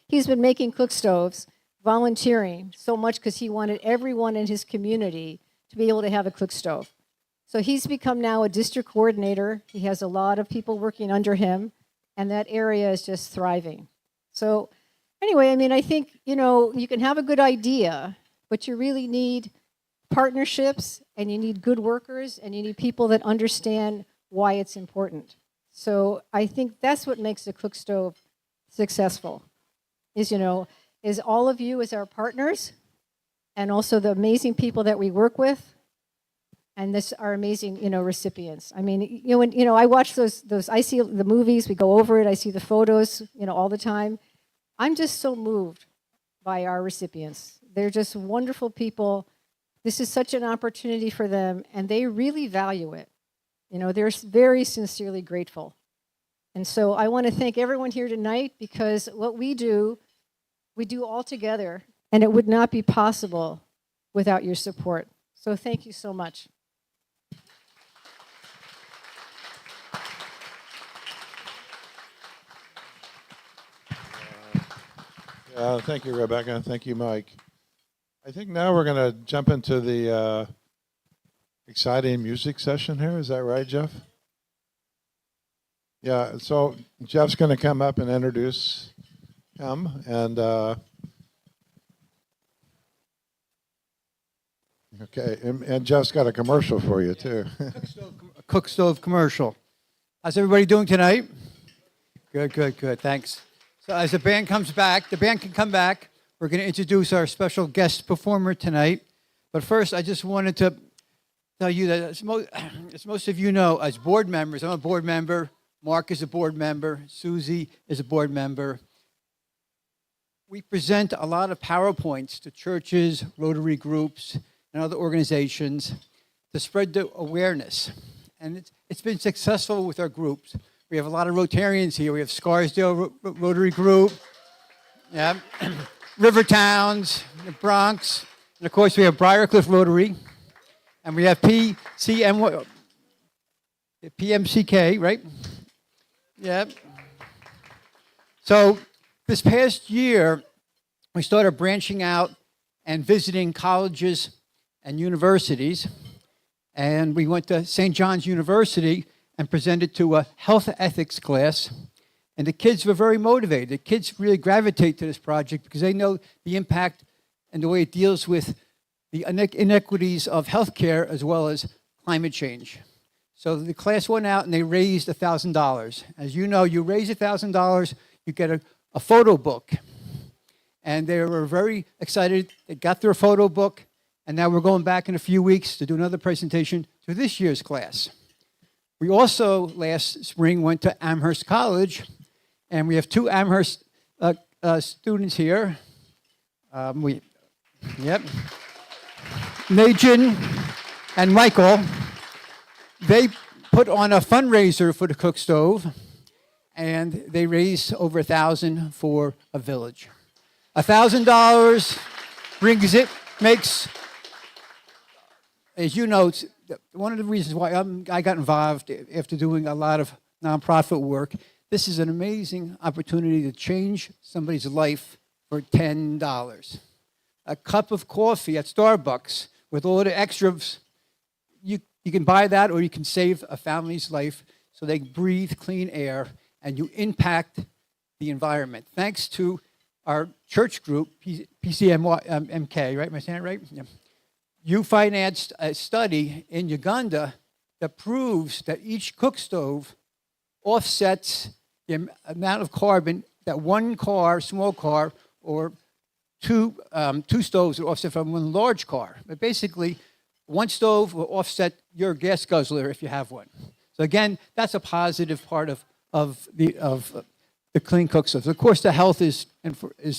he's been making cook stoves, volunteering so much, because he wanted everyone in his community to be able to have a cook stove. So he's become now a district coordinator. He has a lot of people working under him, and that area is just thriving. So anyway, I mean, I think, you can have a good idea, but you really need partnerships, and you need good workers, and you need people that understand why it's important. So I think that's what makes the cook stove successful, is all of you as our partners, and also the amazing people that we work with, and this are amazing, recipients. I mean, when I watch those, I see the movies, we go over it, I see the photos, all the time. I'm just so moved by our recipients. They're just wonderful people. This is such an opportunity for them, and they really value it. They're very sincerely grateful. And so I want to thank everyone here tonight, because what we do all together, and it would not be possible without your support. So thank you so much. Thank you, Rebecca. Thank you, Mike. I think now we're going to jump into the exciting music session here. Is that right, Jeff? Yeah, so Jeff's going to come up and introduce him. And okay, and Jeff's got a commercial for you, too. Cookstove commercial. How's everybody doing tonight? Good, good, good. Thanks. So as the band comes back, the band can come back. We're going to introduce our special guest performer tonight. But first, I just wanted to tell you that as most of you know, as board members, I'm a board member. Mark is a board member. Susie is a board member. We present a lot of PowerPoints to churches, Rotary groups, and other organizations to spread the awareness. And it's been successful with our groups. We have a lot of Rotarians here. We have Scarsdale Rotary Group, yeah, River Towns, the Bronx, and of course we have Briarcliff Rotary, and we have PMCK, right? Yeah. So this past year, we started branching out and visiting colleges and universities, and we went to St. John's University and presented to a health ethics class, and the kids were very motivated. The kids really gravitate to this project because they know the impact and the way it deals with the inequities of healthcare as well as climate change. So the class went out and they raised $1,000. As you know, you raise $1,000, you get a photo book. And they were very excited. They got their photo book, and now we're going back in a few weeks to do another presentation to this year's class. We also, last spring, went to Amherst College, and we have two Amherst students here. Najin and Michael. They put on a fundraiser for the Cookstove, and they raised over $1,000 for a village. $1,000 makes, as you know, one of the reasons why I got involved after doing a lot of nonprofit work. This is an amazing opportunity to change somebody's life for $10. A cup of coffee at Starbucks with all the extras, you can buy that, or you can save a family's life so they breathe clean air and you impact the environment. Thanks to our church group, PCMK, right? Am I saying it right? Yeah. You financed a study in Uganda that proves that each cook stove offsets the amount of carbon that one car, small car, or two stoves would offset from one large car. But basically, one stove will offset your gas guzzler if you have one. So again, that's a positive part of the clean cook stoves. Of course, the health is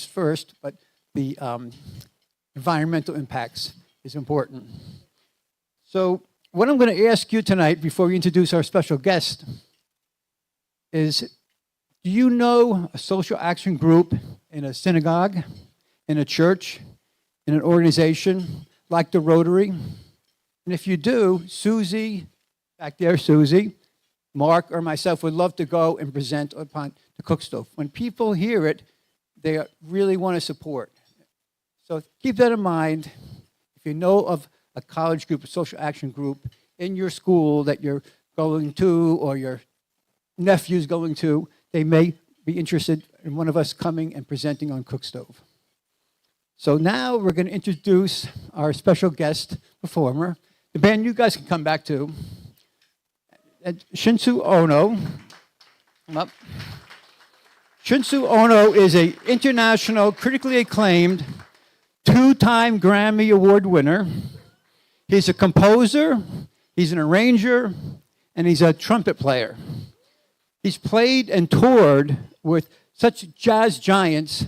first, but the environmental impacts is important. So what I'm going to ask you tonight, before we introduce our special guest, is do you know a social action group in a synagogue, in a church, in an organization like the Rotary? And if you do, Susie, back there, Susie, Mark, or myself would love to go and present upon the Cookstove. When people hear it, they really want to support. So keep that in mind. If you know of a college group, a social action group in your school that you're going to, or your nephew's going to, they may be interested in one of us coming and presenting on Cookstove. So now we're going to introduce our special guest performer. The band, you guys can come back to. Shinsu Ono. Come up. Shinsu Ono is an international, critically acclaimed, two-time Grammy Award winner. He's a composer, he's an arranger, and he's a trumpet player. He's played and toured with such jazz giants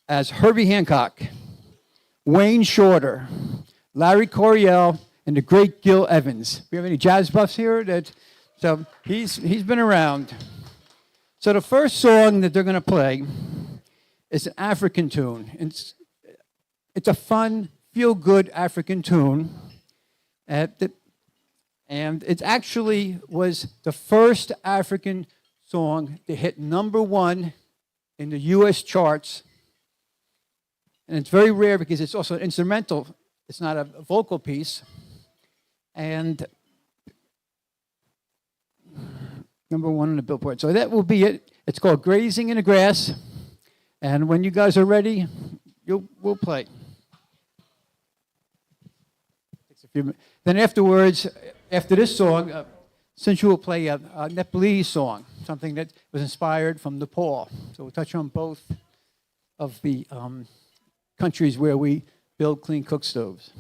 as Herbie Hancock, Wayne Shorter, Larry Coryell, and the great Gil Evans. We have any jazz buffs here? So he's been around. So the first song that they're going to play is an African tune. It's a fun, feel-good African tune. And it actually was the first African song to hit #1 in the U.S. charts. And it's very rare because it's also an instrumental. It's not a vocal piece. And #1 on the Billboard. So that will be it. It's called Grazing in the Grass. And when you guys are ready, we'll play. Takes a few minutes. Then afterwards, after this song, Sinchu will play a Nepalese song. something that was inspired from Nepal. So we'll touch on both of the countries where we build clean cook stoves.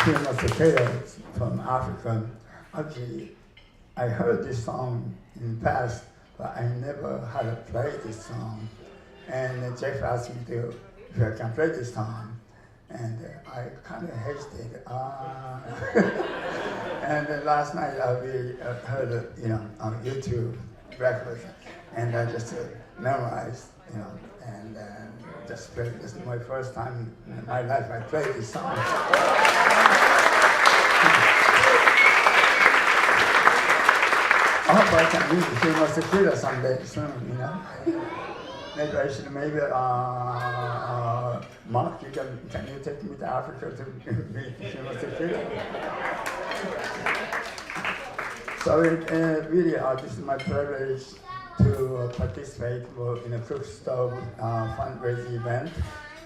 famous cicadas from Africa. Actually, I heard this song in the past, but I never had to play this song. And Jeff asked me to, if I can play this song. And I kind of hesitated. And then last night I really heard it, on YouTube breakfast, and I just memorized, and just played. This is my first time in my life I played this song. I hope I can read the famous Sakura someday soon, Maybe I should, Mark, can you take me to Africa to meet the famous Sakura? So really, this is my privilege to participate in a Cookstove fundraising event.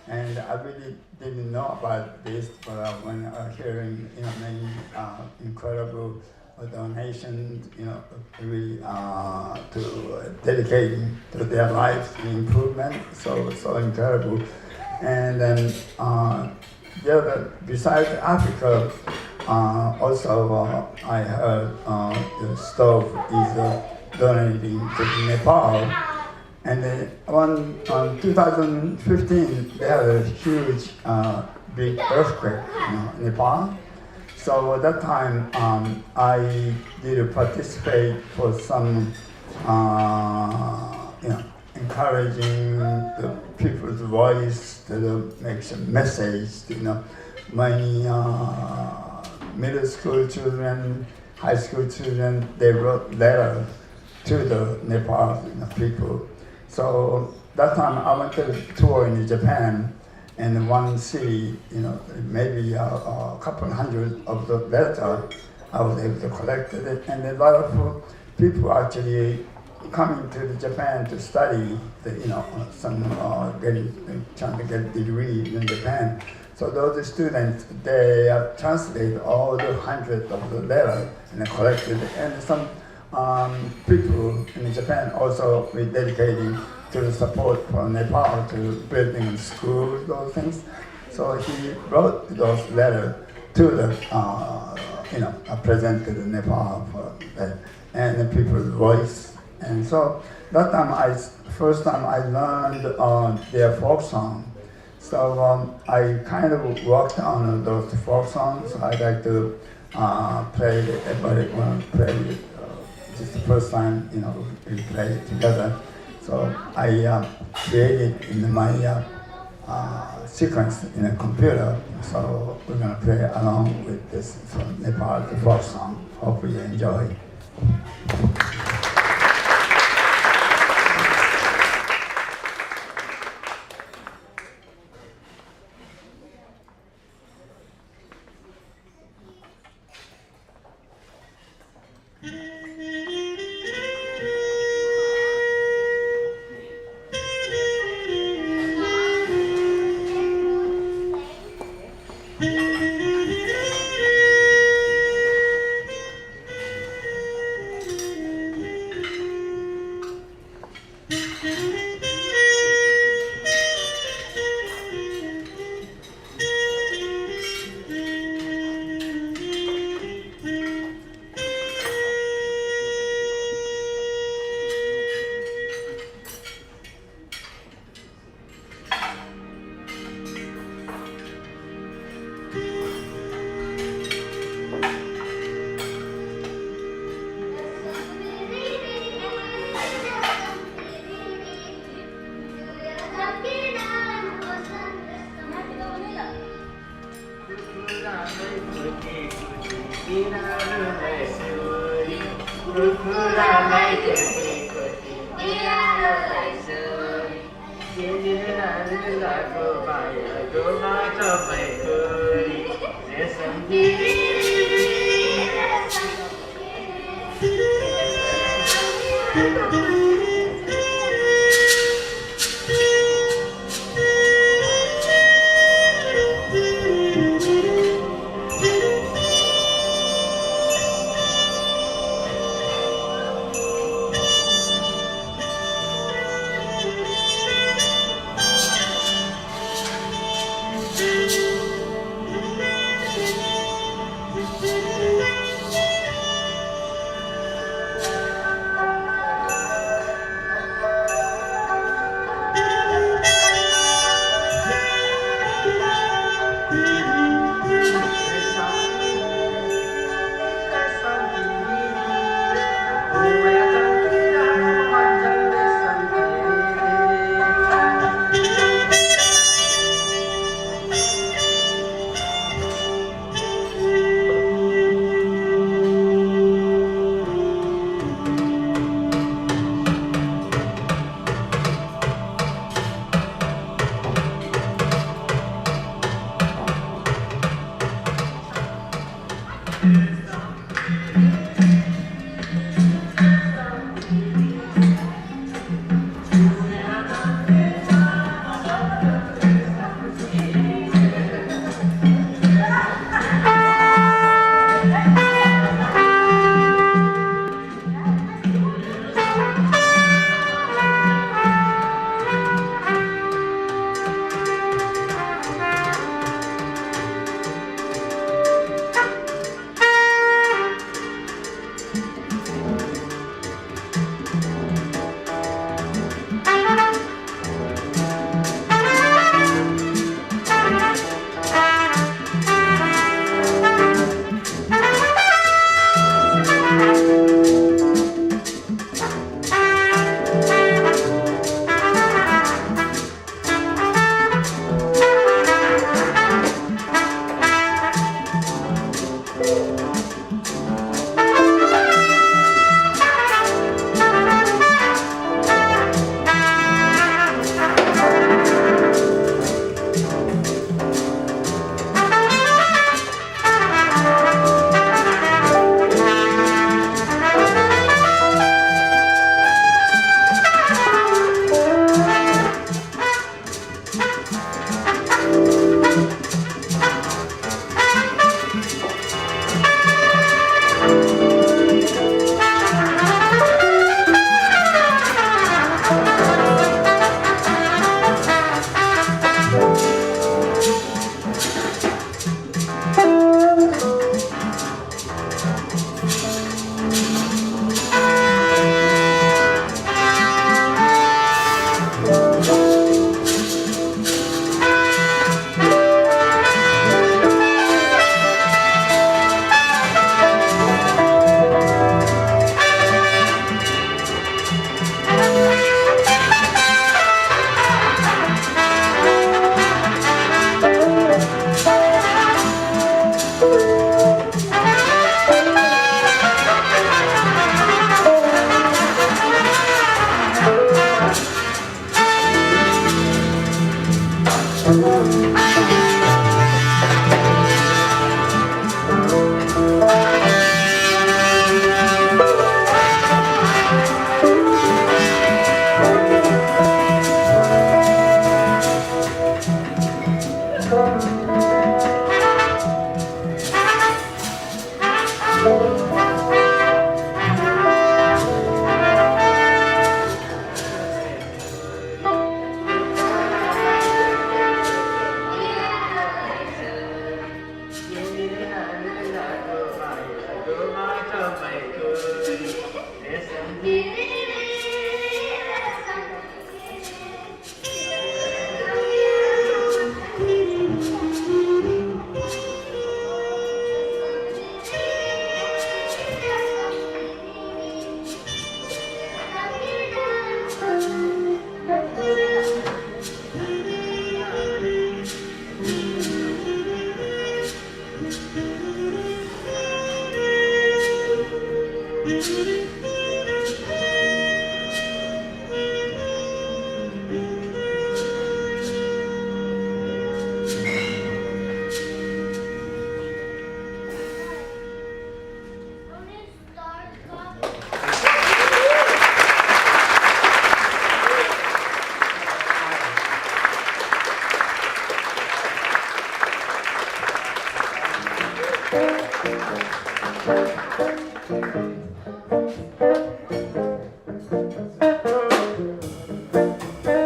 And I really didn't know about this, but when hearing many incredible donations, really to dedicating to their lives improvement, so incredible. And then the other, besides Africa, also I heard the stove is donating to Nepal. And then on 2015, they had a huge, big earthquake in Nepal. So at that time, I did participate for some, encouraging the people's voice to make some message. Many middle school children, high school children, they wrote letters to the Nepal people. So that time I went to a tour in Japan, and in one city, maybe a couple hundred of the letters I was able to collect it, and a lot of people actually coming to Japan to study, some trying to get a degree in Japan. So those students, they translate all the hundreds of the letters and collected, and some people in Japan also were dedicating to the support for Nepal to building schools, those things. So he wrote those letters to the, presented to Nepal for that, and the people's voice. And so that time first time I learned their folk song. So I kind of worked on those folk songs. I like to play it, everybody want to play it. This is the first time, we play it together. So I created in my sequence in a computer. So we're gonna play along with this from Nepal, the folk song. Hope you enjoy.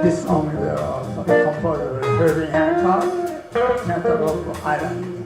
This song is composed by Herbie Hancock, Cantaloupe Island.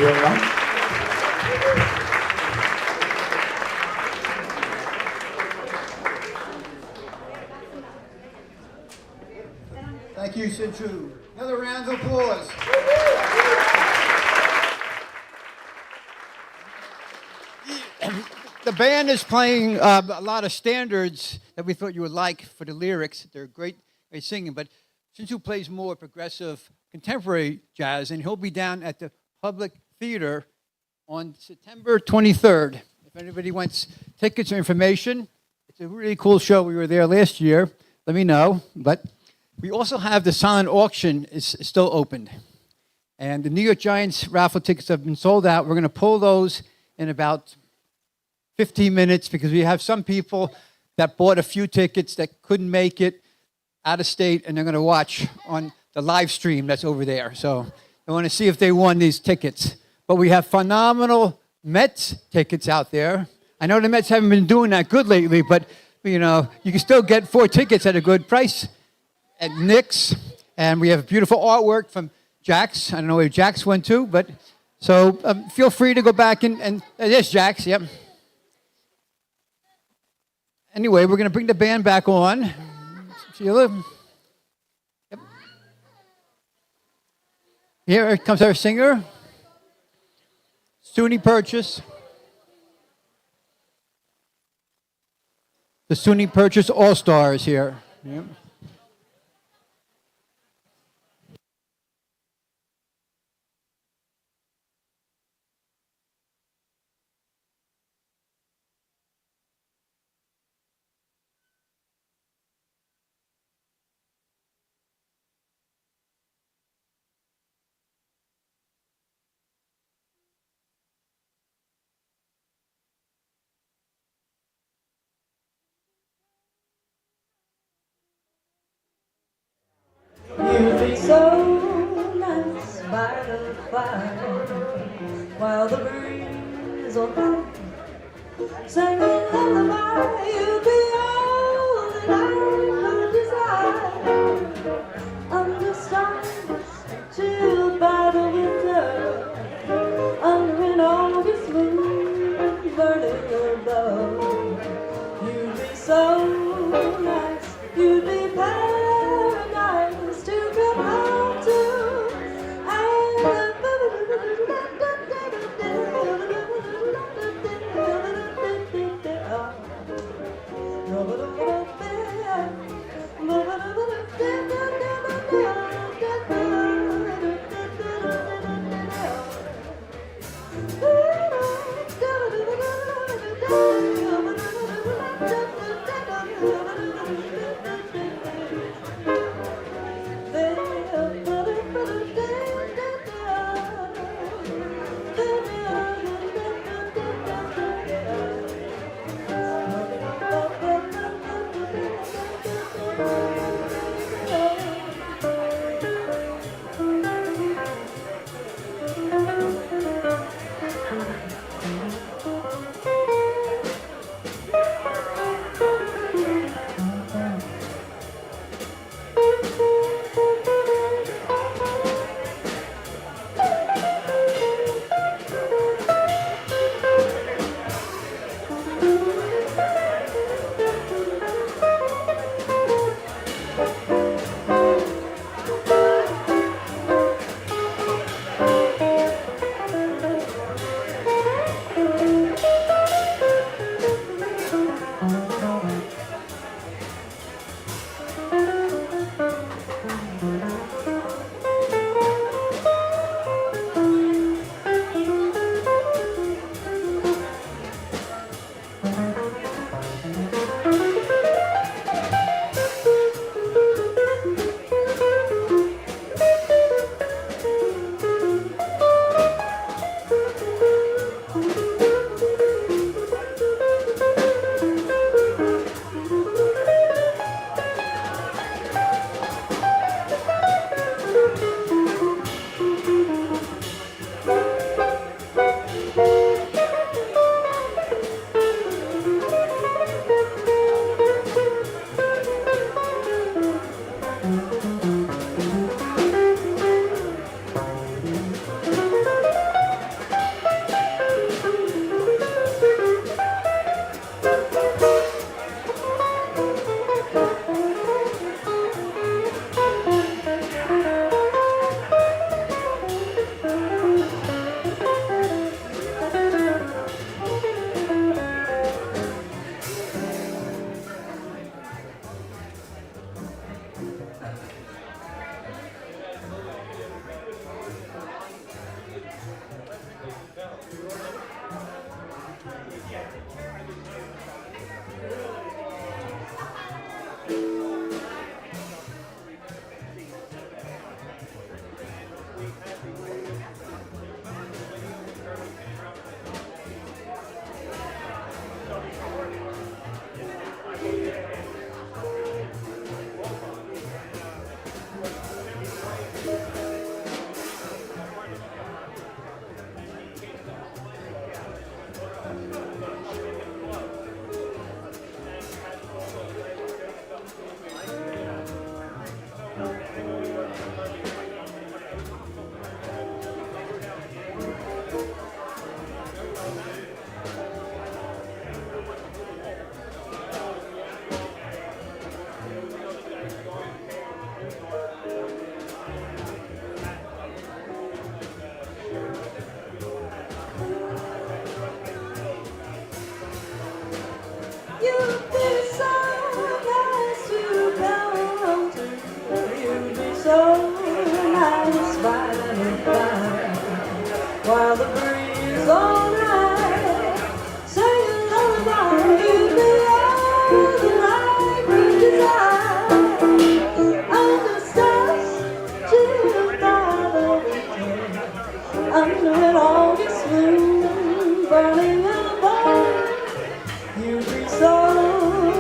very much. Thank you, Sinchu. Another round of applause. The band is playing a lot of standards that we thought you would like for the lyrics. They're great singing, but Sinchu plays more progressive contemporary jazz, and he'll be down at the Public Theater on September 23rd. If anybody wants tickets or information, it's a really cool show. We were there last year. Let me know. But we also have the silent auction is still open. And the New York Giants raffle tickets have been sold out. We're going to pull those in about 15 minutes because we have some people that bought a few tickets that couldn't make it out of state, and they're going to watch on the live stream that's over there. So I want to see if they won these tickets. But we have phenomenal Mets tickets out there. I know the Mets haven't been doing that good lately, but you know, you can still get 4 tickets at a good price at Nick's. And we have beautiful artwork from Jack's. I don't know where Jack's went to, but so feel free to go back and there's Jack's, yep. Anyway, we're going to bring the band back on. Sheila. Yep. Here comes our singer, SUNY Purchase. The SUNY Purchase All-Stars here. Yep. You'd be so nice by the fire while the breeze on high singing lullaby. You'd be all that I could desire under stars chilled by the winter, under an August moon burning above. You'd be so nice. You'd be paradise to come home to. You'd be so nice to come home to. You'd be so nice by and by, while the breeze on high, singing lullaby. You'd be all that I could desire. Under stars, till the under an August moon, burning in a barn. You'd be so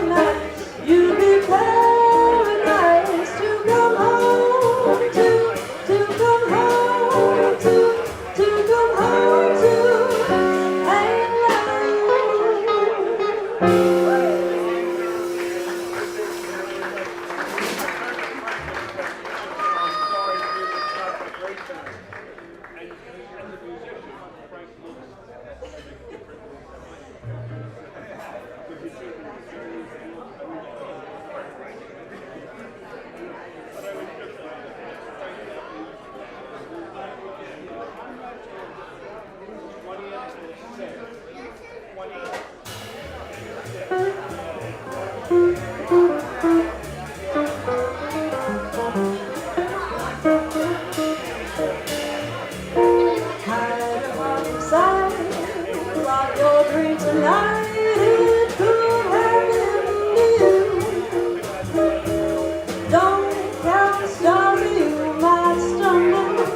nice, you'd be paradise to come home to come home to come home to. Hide on inside, lock your dream tonight. It could happen to you. Don't count the stars, you might stumble.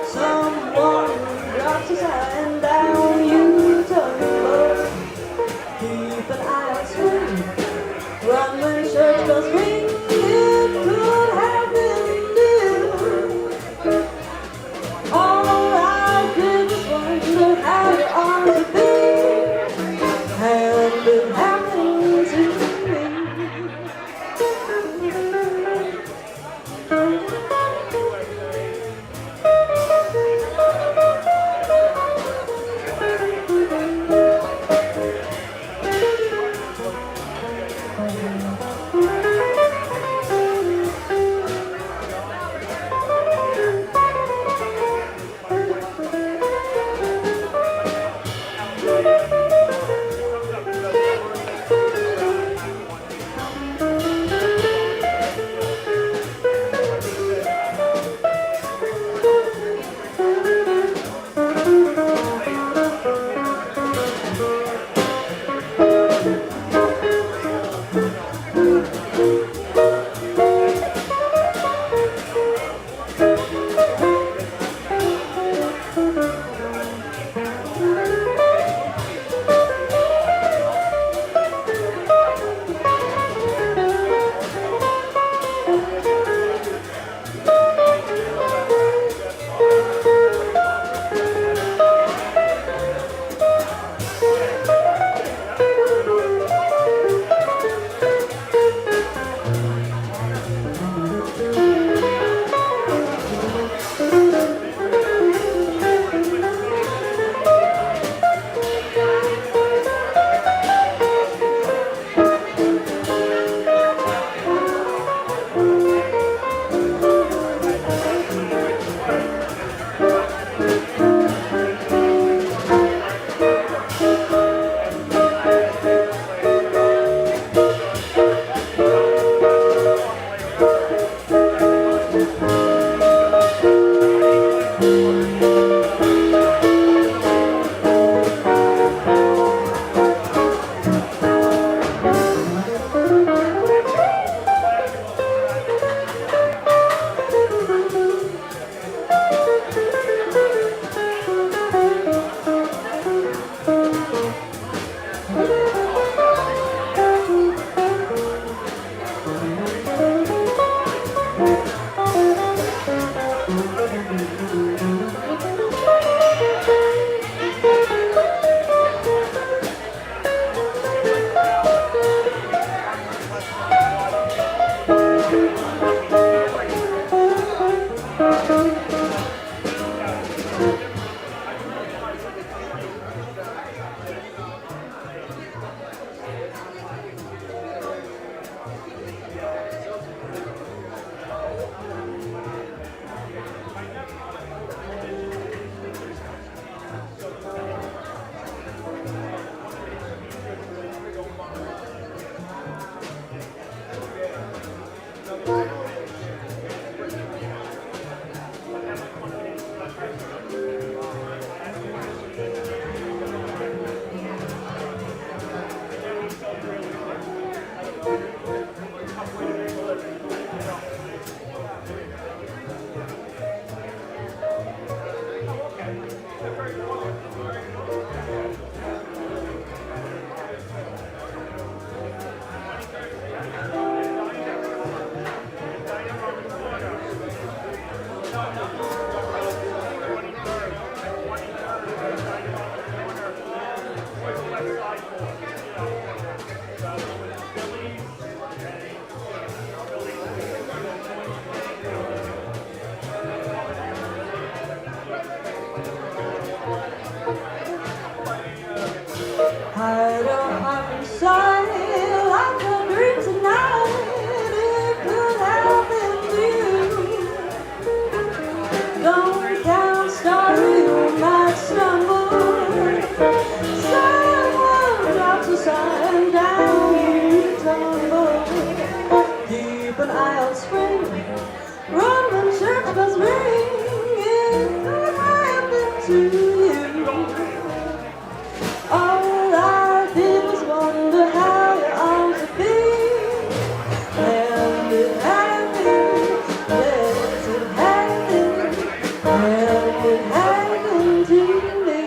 Someone drops his hand down, you tumble. Keep an eye out straight, run when church bells ring. It could happen to you. All I did was wonder how your arms would be. hide or hide inside like a dream tonight. It could have been you. Don't count stars, you might stumble. Someone drops a sign down, you tumble. Keep an eye on spring. Run when church bells ring. It could happen to you. All I did was wonder how your arms would be. And it happened, yes it happened. And it happened to me.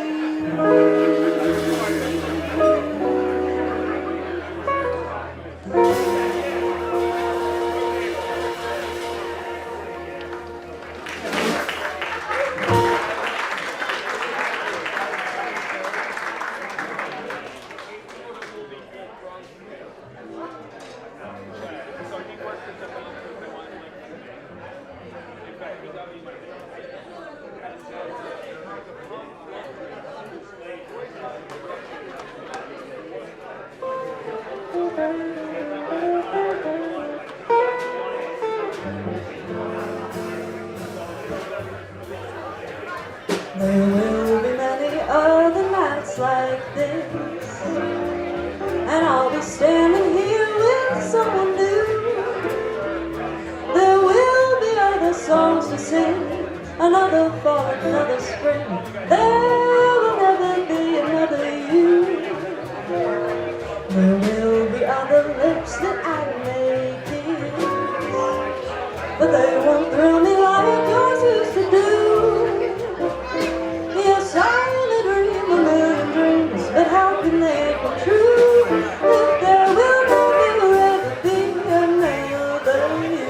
There will be many other nights like this, and I'll be standing here with someone new. There will be other songs to sing, another fall, another spring. There will never be another you. There will be other lips that I may kiss, but they won't thrill me like yours used to do. Yes, I only dream a million dreams, but how can they come true if there will never ever be another you?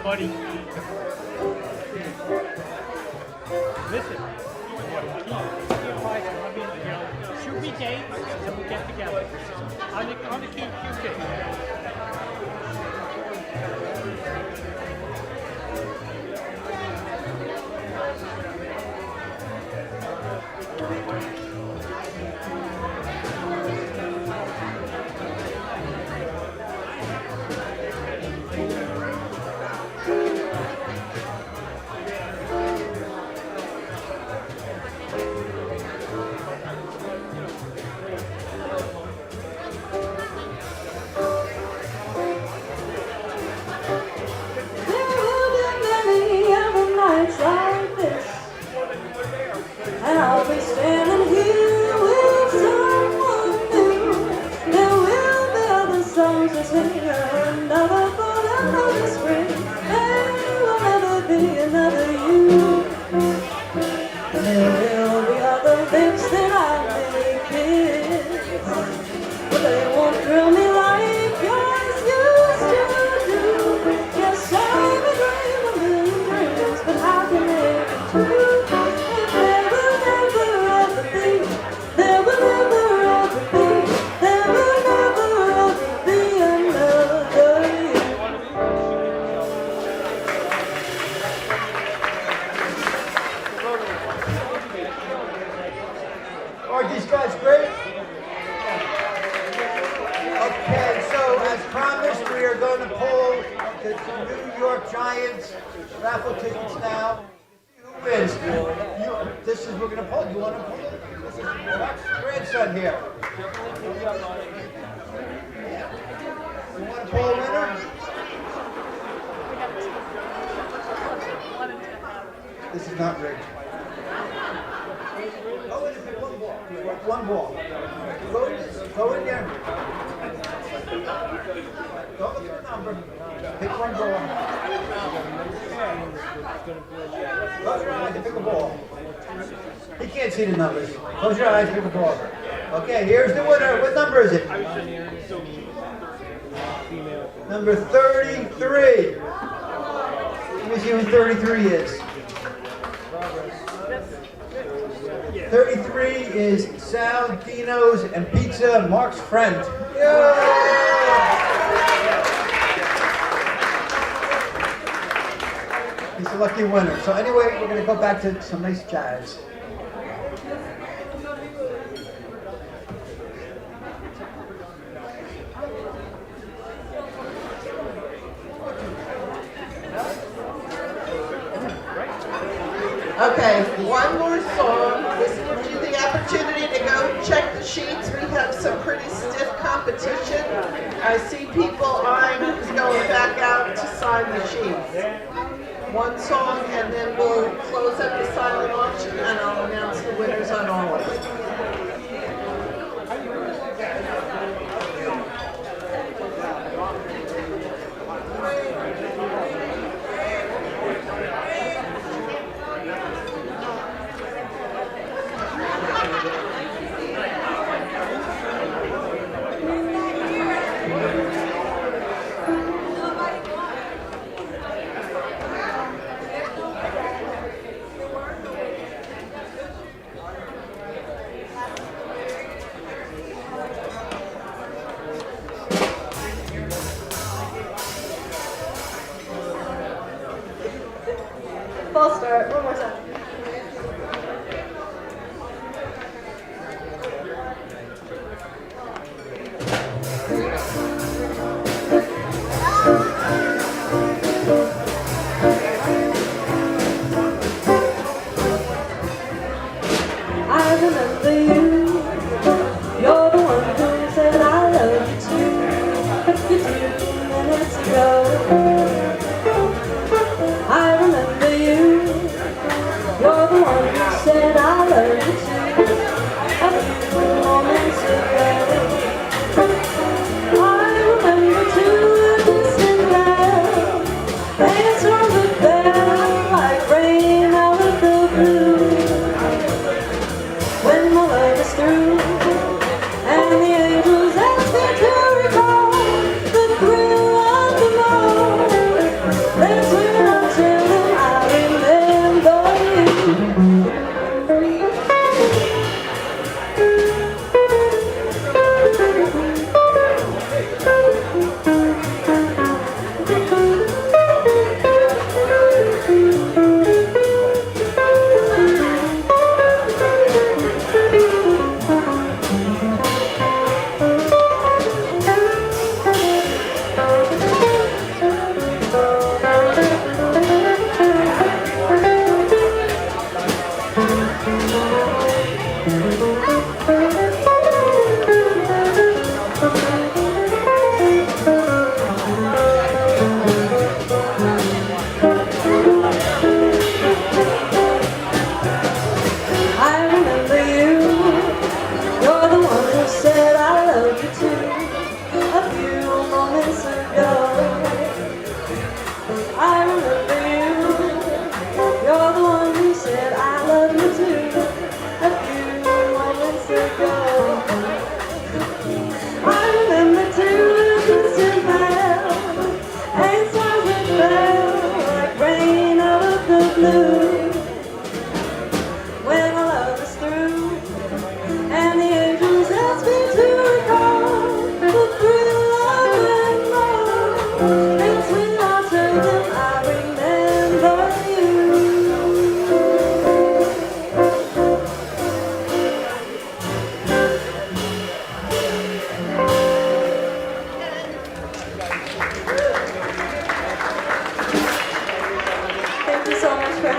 buddy. Listen, shoot me dates and we'll get together. On the QQ. And I'll be standing here with someone new. There will be other songs to sing, another fall, another spring. There will never be another you. And there will be other lips that I may kiss, but they won't thrill me like yours used to do. Yes, I may dream a million dreams, but how can they be true? Aren't these guys great? Okay, so as promised, we are going to pull the New York Giants raffle tickets now. Who wins? This is we're going to pull. You want to pull it? This is Mark's grandson here. You want to pull a winner? This is not rigged. Go in and pick one ball. One ball. Go in there. Don't look at the number. Pick one ball. Close your eyes and pick a ball. He can't see the numbers. Close your eyes, pick a ball. Okay, here's the winner. What number is it? Number 33. Let me see who 33 is. 33 is Sal, Dino's, and Pizza, Mark's friend. Yeah. He's a lucky winner. So anyway, we're going to go back to some nice jazz. Okay, one more song. This gives you the opportunity to go check the sheets. We have some pretty stiff competition. I see people eyeing who's going back out to sign the sheets. One song, and then we'll close up the silent auction, and I'll announce the winners on all of them. False start, one more time. I remember you. You're the one who said I love you too. 52 minutes ago. I remember you.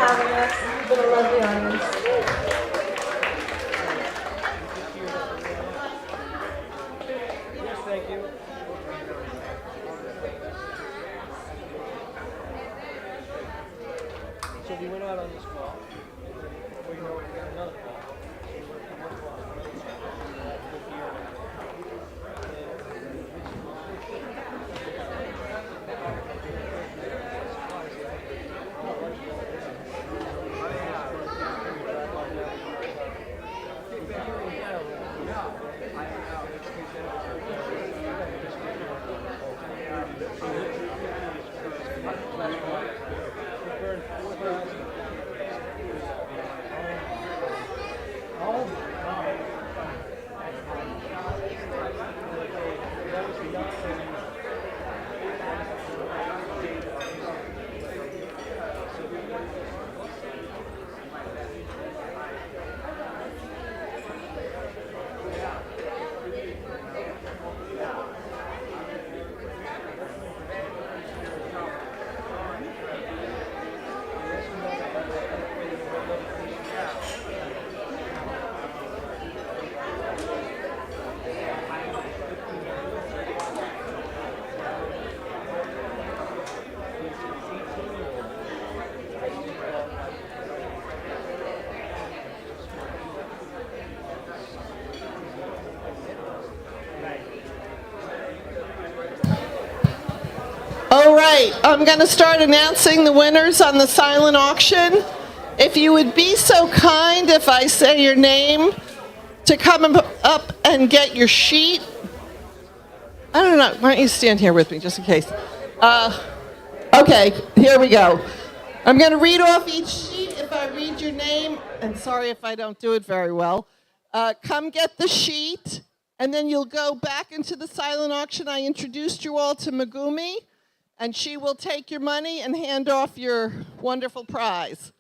having us. You've been a lovely audience. Yes, thank you. So we went out on this call. We got another call. All right, I'm going to start announcing the winners on the silent auction. If you would be so kind, if I say your name, to come up and get your sheet. I don't know, why don't you stand here with me, just in case. Okay, here we go. I'm going to read off each sheet. If I read your name, and sorry if I don't do it very well, come get the sheet, and then you'll go back into the silent auction. I introduced you all to Megumi, and she will take your money and hand off your wonderful prize.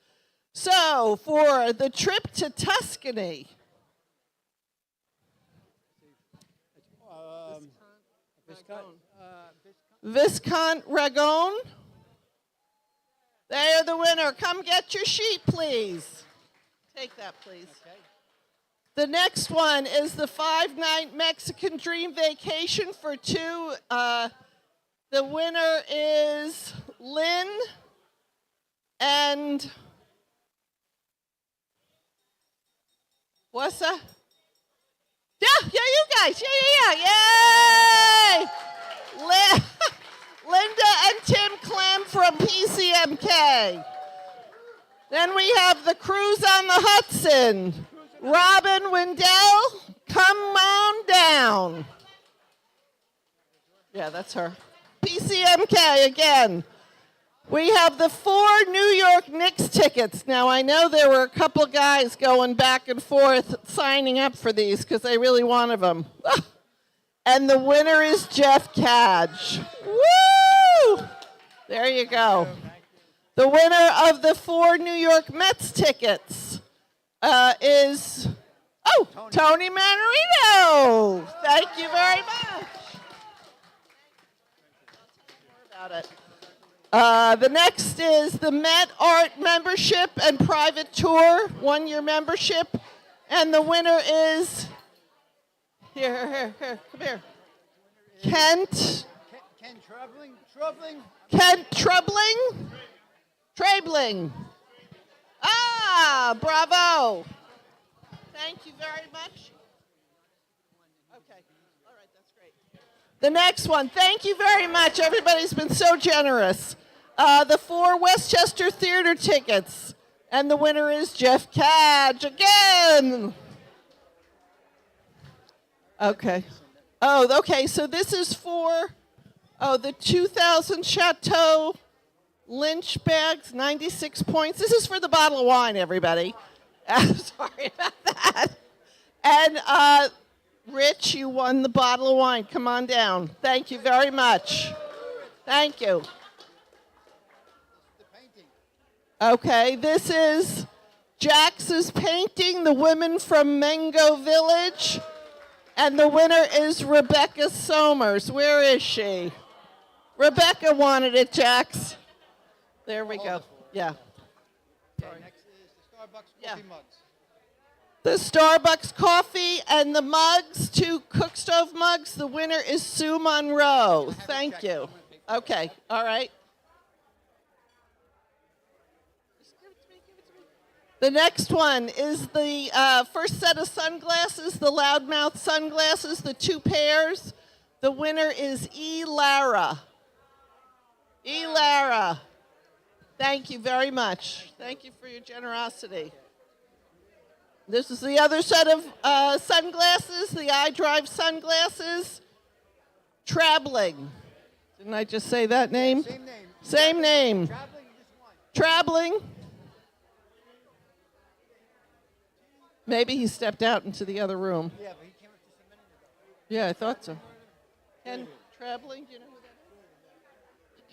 So, for the trip to Tuscany, Viscount Ragon, they are the winner. Come get your sheet, please. Take that, please. Okay. The next one is the 5-night Mexican Dream Vacation for two. The winner is Lynn and what's that? Yeah, you guys. Yeah. Yay! Linda and Tim Clem from PCMK. Then we have the Cruise on the Hudson. Robin Wendell, come on down. Yeah, that's her. PCMK again. We have the 4 New York Knicks tickets. Now, I know there were a couple guys going back and forth signing up for these because they really wanted them. And the winner is Jeff Cadge. Woo! There you go. The winner of the 4 New York Mets tickets is, Tony Manarino. Thank you very much. About it. The next is the Met Art membership and private tour, 1-year membership. And the winner is, here, come here. Kent Trebling. Bravo. Thank you very much. Okay, all right, that's great. The next one, thank you very much. Everybody's been so generous. The 4 Westchester Theater tickets. And the winner is Jeff Cadge again. Okay. Okay, so this is for, the 2000 Chateau Lynch bags, 96 points. This is for the bottle of wine, everybody. Sorry about that. And Rich, you won the bottle of wine. Come on down. Thank you very much. Thank you. Okay, this is Jax's painting, The Women from Mango Village. And the winner is Rebecca Somers. Where is she? Rebecca wanted it, Jax. There we go. Yeah. Yeah. The Starbucks coffee and the mugs, 2 Cookstove mugs. The winner is Sue Monroe. Thank you. Okay, all right. The next one is the first set of sunglasses, the loudmouth sunglasses, the 2 pairs. The winner is E. Lara. E. Lara. Thank you very much. Thank you for your generosity. This is the other set of sunglasses, the iDrive sunglasses. Traveling. Didn't I just say that name? Same name. Same name. Traveling, you just won. Traveling. Maybe he stepped out into the other room. Yeah, but he came up just a minute ago. Yeah, I thought so. And Traveling, do you know who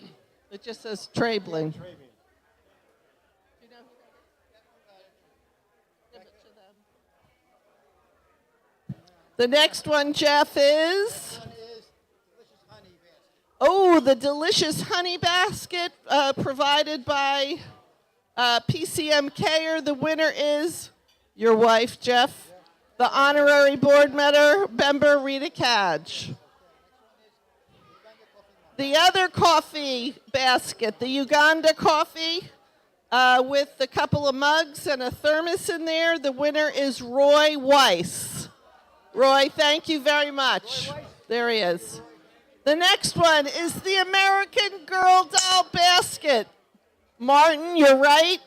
that is? It just says Traveling. The next one, Jeff, is... Oh, the delicious honey basket provided by PCMKer. The winner is your wife, Jeff. The honorary board member, Rita Cadge. The other coffee basket, the Uganda coffee, with a couple of mugs and a thermos in there. The winner is Roy Weiss. Roy, thank you very much. There he is. The next one is the American Girl doll basket. Martin, you're right.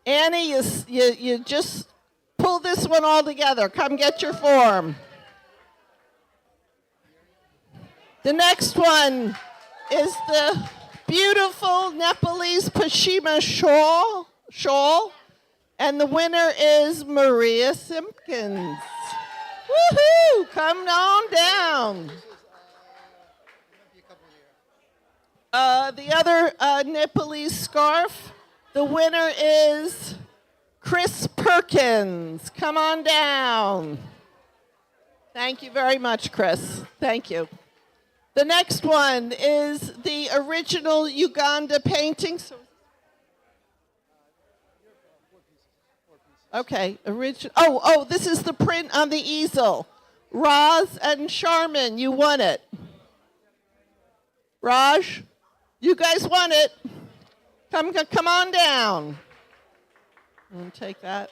Annie, you just pull this one all together. Come get your form. The next one is the beautiful Nepalese Pashima shawl. And the winner is Maria Simpkins. Woohoo! Come on down. The other Nepalese scarf, the winner is Chris Perkins. Come on down. Thank you very much, Chris. Thank you. The next one is the original Uganda painting. Okay, Oh, this is the print on the easel. Roz and Sharman, you won it. Raj, you guys won it. Come on down. And take that.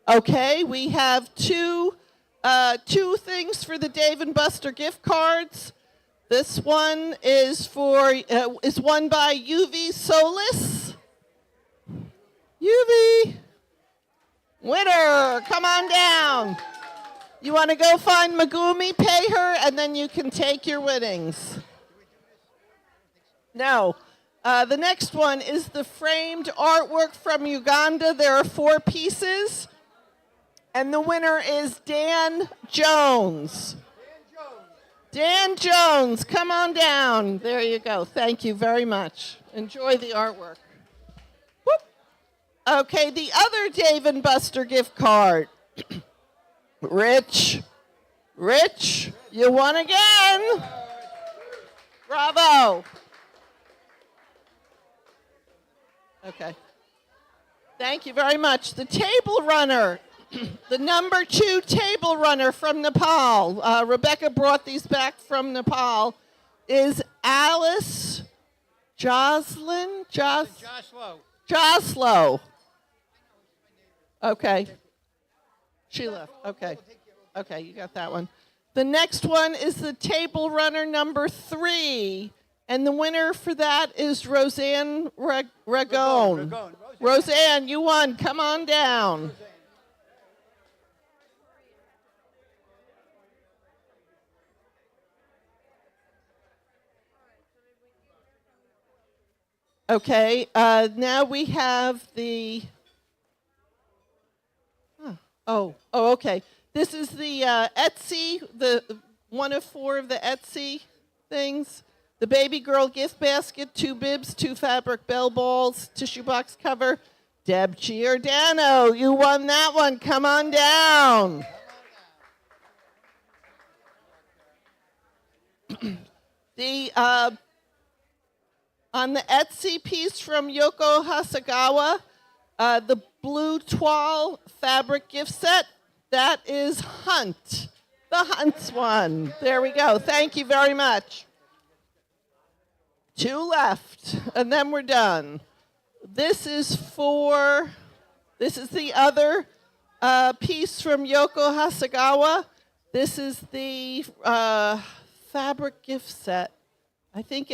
Okay, we have two things for the Dave and Buster gift cards. This one is won by UV Solis. UV, winner, come on down. You want to go find Megumi, pay her, and then you can take your winnings. No. The next one is the framed artwork from Uganda. There are 4 pieces. And the winner is Dan Jones. Dan Jones, come on down. There you go. Thank you very much. Enjoy the artwork. Whoop. Okay, the other Dave and Buster gift card. Rich, you won again. Bravo. Okay. Thank you very much. The table runner, the number 2 table runner from Nepal, Rebecca brought these back from Nepal, is Alice Jocelyn? Joslo. Okay. She left. Okay. Okay, you got that one. The next one is the table runner number 3. And the winner for that is Roseanne Ragone. Roseanne, you won. Come on down. Okay, now we have the... okay. This is the Etsy, the one of 4 of the Etsy things. The baby girl gift basket, 2 bibs, 2 fabric bell balls, tissue box cover. Deb Giordano, you won that one. Come on down. On the Etsy piece from Yoko Hasagawa, the blue toile fabric gift set, that is Hunt. The Hunt one. There we go. Thank you very much. 2 left, and then we're done. This is the other piece from Yoko Hasagawa. This is the fabric gift set. I think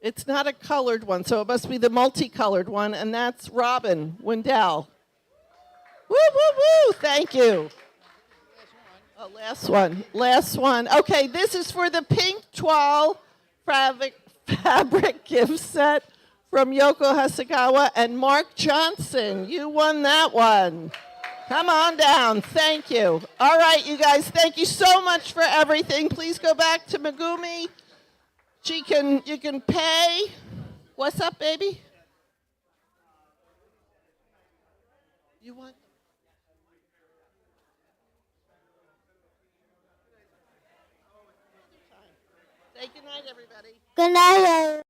it's not a colored one, so it must be the multicolored one, and that's Robin Wendell. Woo, woo, woo, thank you. Oh, last one. Okay, this is for the pink toile fabric gift set from Yoko Hasagawa, and Mark Johnson, you won that one. Come on down, thank you. All right, you guys, thank you so much for everything. Please go back to Megumi. You can pay. What's up, baby? You want? Say good night, everybody. Good night.